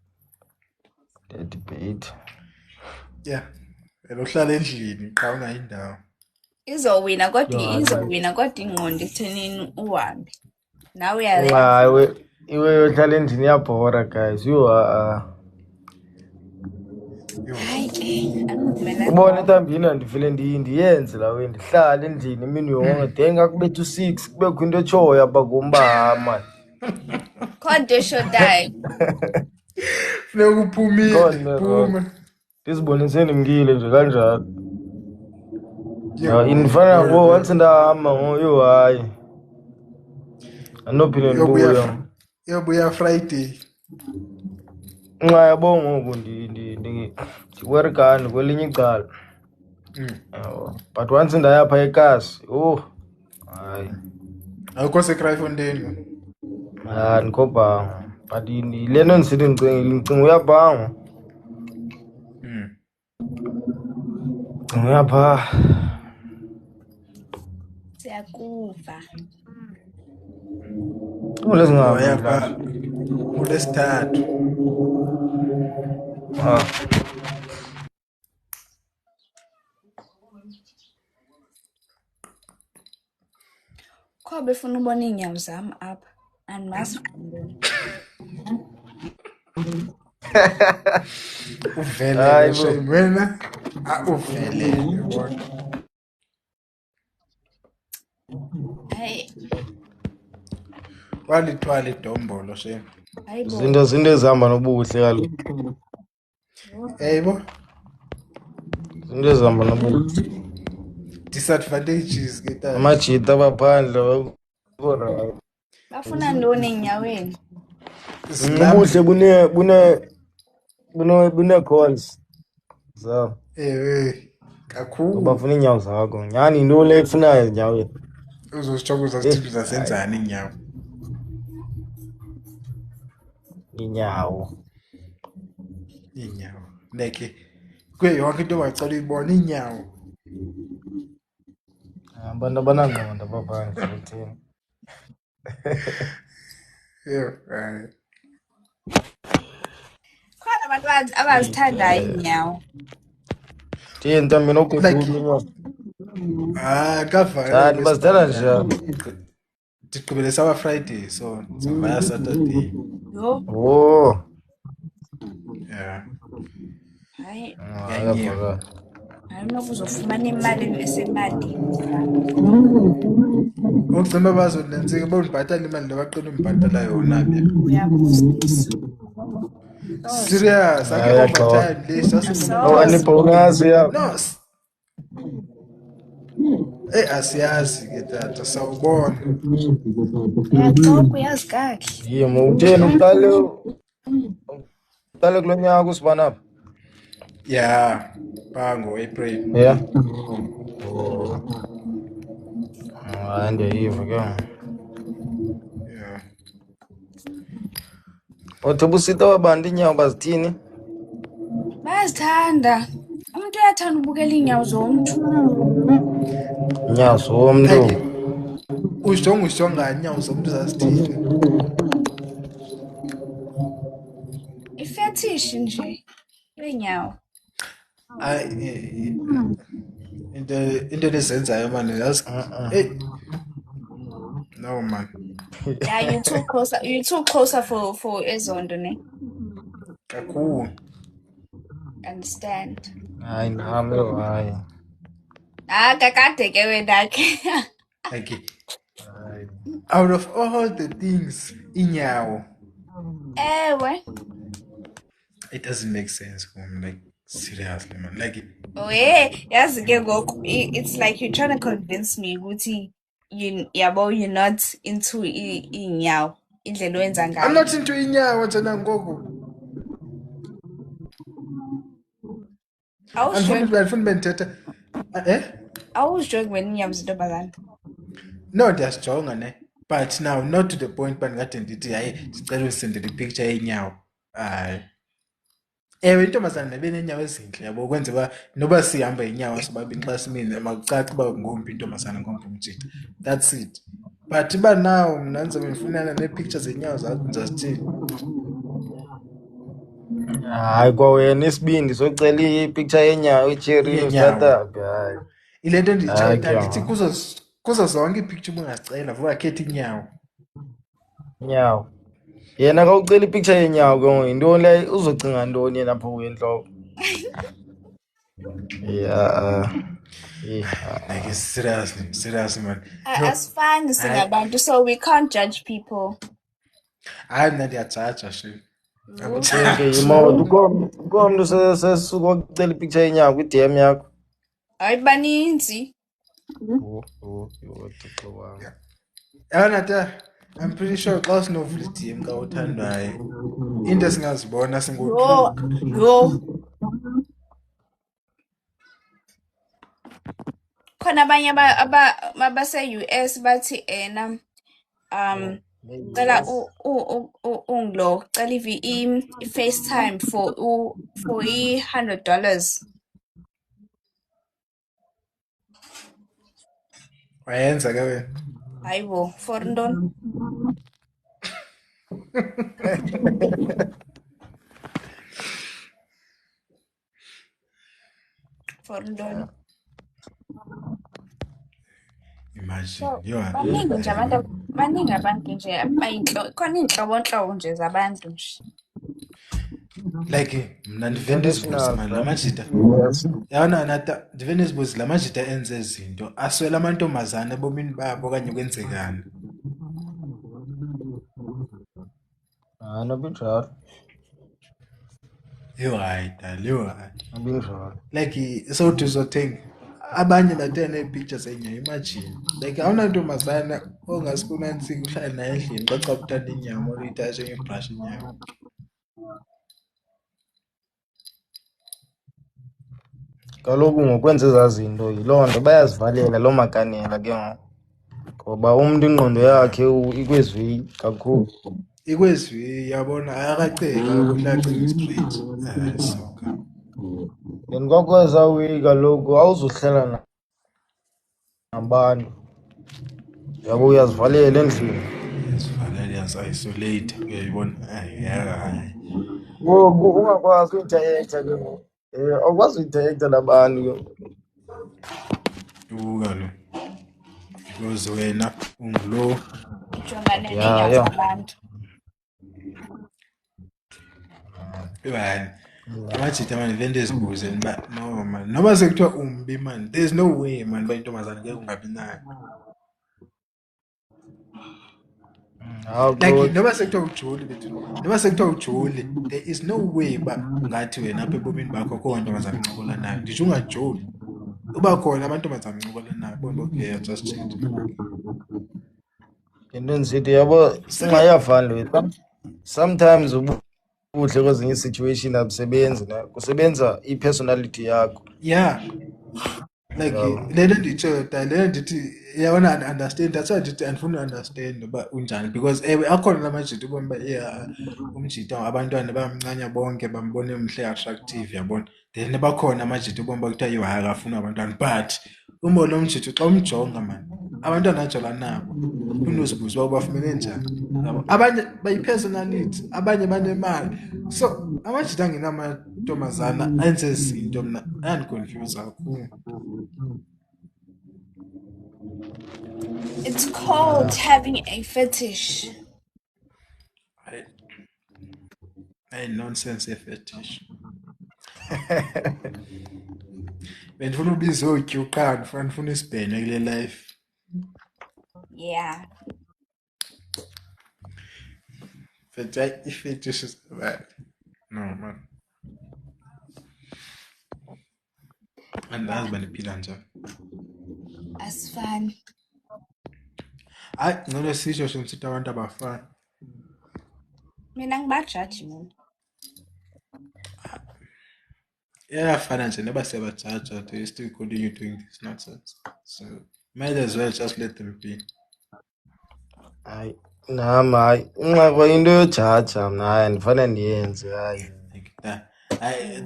Yeah. Uhlala endlini xa ungayindawo. Izowina kodwa ingqondo ekuthenini uhambe. Nawe Hayi iwe yohlala endlini iyabhora guys. Ubona intambini andivele ndiyenze la we ndihlala endlini imini yonke denga kubethu 6 kubekho into etshoyo abakumba man. Kodwa shodayi. Funeka uphumile, phuma. Ndisiboniseni mkile nje kanjalo. Indifana once ndahamba ngoyo hayi. Anopinion buya. Yobuya Friday. Nxa yabo ngoku ndiwerkani kwelinye icala. But once ndayapha ekasi hayi. Awukho seCryfontein. Ndikho but lento ndisithi ndicinga uyabhanga. Uyapha. Siyakuva. Uyapha. Ulesithathu. Kwa befuna ubona iinyawo zami apha. Andimazi. Uvele wena. Uvele yabona. Hayi. Walithwala idombolo shame. Zinto ezihamba nobuhle kaloku. Yebo. Zinto ezihamba nobuhle. Disadvantages ke ta. Amajita abaphandle Bafuna ntoni enyaweni? Ubuhle bune calls. So. Kakhulu. Bafuna inyawo zakho. Nyani into le efunayo enyaweni. Uzosithokoza sithi zasenzani inyawo. Inyawo. Like yonke into bacala uyibona inyawo. Abantu abanangqondo abaphandle uthini. Khona abantu abazithandayo iinyawo. Ntambi nokukhulu. Kava. Bazithanda nje. Ndigqibele sawa Friday so sizovaya Saturday. Yo. Yeah. Hayi. Ayabhaka. Ayinokuzofumana imali esemalini. Ugcina bazonenzeka bonibhatala imali lebaqina umbhatala yona be. Uyaphosisa. Serious, akekho overtime list Anibonus ya. No. Asiyazi ke tata sawubona. Uyaxoxa uyazi kahle. Yimo utheni uqale kulonyaka usibana. Yeah, bango April. Yeah. Ndiyayiva ke. Yeah. Uthi busita wabantu inyawo bazithini? Ngiyathanda. Umuntu uyathanda ukubukela iy'nyawo zomuntu. Inyawo zomuntu. Like ujonga inyawo zomuntu zazithini. I-fetish nje yenyawo. Into lezenzayo manje yazi no man. Yeah, you're too closer for ezondo, ne? Kakhulu. Understand. Hayi nami hayi. Kakade ke wena ke. Like out of all the things inyawo, Ewe. it doesn't make sense for me, like seriously man, like Yazi ke ngoku it's like you're trying to convince me ukuthi you're not into inyawo indlela oyenza ngayo. I'm not into inyawo njena ngoku. Andifuni bendithetha awuzijongi wena inyawo zintombazana. No, ndiyazijonga ne, but now not to the point but ngade ndithi hayi ndicela usendele ipicture yenyawo. Ewe intombazana nebe nenyawo ezintle yabo kwenze uba noba sihamba inyawo sobabini xa simile makucace uba ngombi intombazana ngombi umjita. That's it. But uba now mna ndizobe ndifunana nee-pictures zenyawo zakho ndizazithini. Hayi kwawena isibindi socela ipicture yenyawo icherry startup hayi. Ile nto ndithetha ndithi kuzo zonke ipicture ubungazicela vuka khetha inyawo. Inyawo. Yena ka ucela ipicture yenyawo ke yintoni le uzocinga ntoni yena apho wenhloko? Yeah. Like seriously man. Asifani singabantu, so we can't judge people. Hayi mna ndiyajaja shit. Ukomntu sesuka ukucela ipicture yenyawo kwi-DM yakho. Hayi baninzi. Yabona I'm pretty sure xa sinovula i-DM ka uthandwayo into esingazibona singo-2. Yo. Khona abanye abase-US bathi cela unglo cela i-FaceTime for $100. Wayenza ke wena. Hayibo, for ntoni? For ntoni? Imagine, baningi abantu nje khona iy'nhlobonhlobo nje zabantu nje. like mna ndive ndizibuza mani lamajita yabona nata ndive ndizibuza lamajita enze izinto aswela amantombazana ebomini babo okanye kwenzekani. Nobinjalo. Hayi Nobinjalo. like so uzothenga abanye bathe nee-pictures enyawo. Imagine like awunantombazana ongasifuna ntsika uhlale naye endlini xa uthanda inyama uyithathe ngebrush inyawo. Kaloku ngokwenza ezaa zinto yiloo nto bayazivalela loo makanela ke ngoba umntu ingqondo yakhe ikwezwi kakhulu. Ikwezwi yabona akaceka uhlacinga straight. Soka. Then kwakweza week kaloku awuzuhlela nabantu. Yabo uyazivalela endlini. Uyazivalela uyazi-isolate uyayibona. Hayi. Ngoku ungakwazi uinteract ke ngoku. Awukwazi uinteract nabantu ke. Kalo. Because wena unglo. Ujongane neenyawo zabantu. Yebani. Amajita mani le nto ezibuze no man. Noba sekuthiwa umbi man. There's no way man uba intombazana ngeke ungabi nayo. Like noba sekuthiwa ujoli bethu. Noba sekuthiwa ujoli, there is no way ba ungathi wena apha ebomini bakho akho ntombazana uncokola nayo. Nditsho ungajoli. Uba khona amantombazana uncokola nayo bonke okay just change. Into nzithi yabo singayafani sometimes ubuhle kwezinye situation abusebenzi na kusebenza i-personality yakho. Yeah. Like Yabo. le nto nditshoyo ta le nto ndithi iyabona understand that's why ndithi andifuni understand uba unjani because ewe akhona la majita ubona uba yeah umjita abantwana bamncanya bonke bambone mhle attractive yabona then bakhona amajita ubona uba kuthiwa yho hayi akafuni abantwana but uma lo mjita xa umjonga mani abantwana ajola nabo unozibuza uba ubafumene njani yabo abanye bayi-personality abanye banemali so amajita angenamantombazana enze izinto mna ayandiconfuse kakhulu. It's called having a fetish. Hayi nonsense ye-fetish. Bendifuna ubiza otyi uqala ndifuna isibhene kule life. Yeah. But i-fetish is bad. No man. Andazi uba ndiphila njani. Asifani. Hayi ngcono sisho sithi abantu abafani. Mina ngibajaji mina. Iyafana nje noba siyabajaja they still continue doing this nonsense. So might as well just let them be. Hayi nami hayi inxaba into yojaja mna hayi andifane ndiyenze hayi. Like that.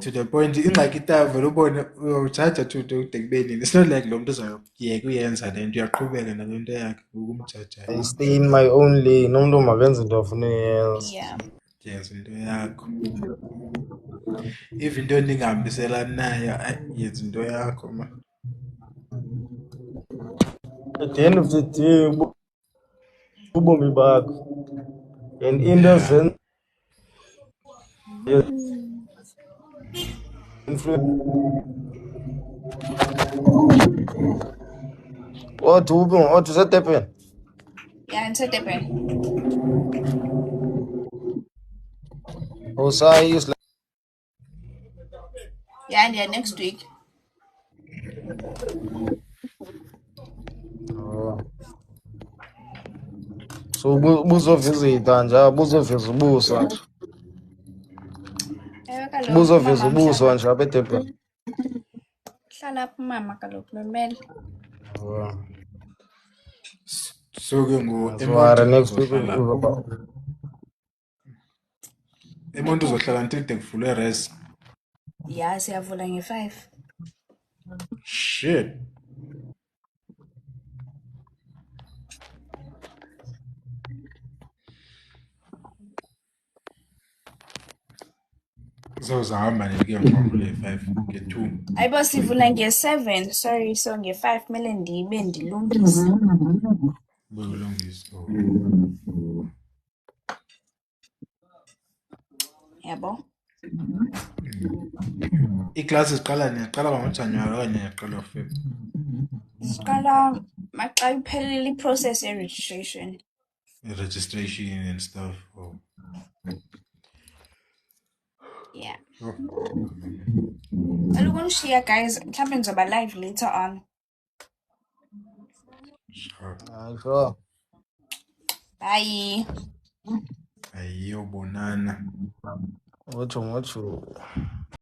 To the point ingxaki ita vele ubone ujaja tude kude kube nini. It's not like lo muntu uzoyeka uyenza le nto uyaqhubeka nale nto yakhe ukumjaja. I stay in my own lane umuntu makenze into afuna uyenza. Yeah. Yenza into yakho. If into ningahambiselani nayo yenza into yakho ma. At the end of the day ubomi bakho and into zenza What useTurban? Yeah, ngiseDurban. Usayis Yeah, and yeah, next week. Oh. So buzovisita nje buzovisa ubuso nje. Ewe kaloku Buzovisa umama ubuso mhlala- nje apha eDurban. Hlala apha umama kaloku memele. Oh. So ke So are eMonti next week uzohlala. Emonti uzohlala until de kuvulwe res. Yeah, siyavula nge-5. Shit. Uzawuhamba nike ngivule 5 nge-2. Ayibo sivula nge-7. Sorry, so nge-5 kumele ndibe ndilungise. Bokulungisa. Yabo. Iiklasi ziqala niyaqala ngoJanuwari okanye niyaqala Feb. Siqala maxa iphelile i-process ye-registration. Registration and stuff. Oh. Yeah. Oh. Kaloku unishiya guys, mhlawumbe ndizoba live later on. Sure. Sure. Bye. Ayiyobonana. Mucho.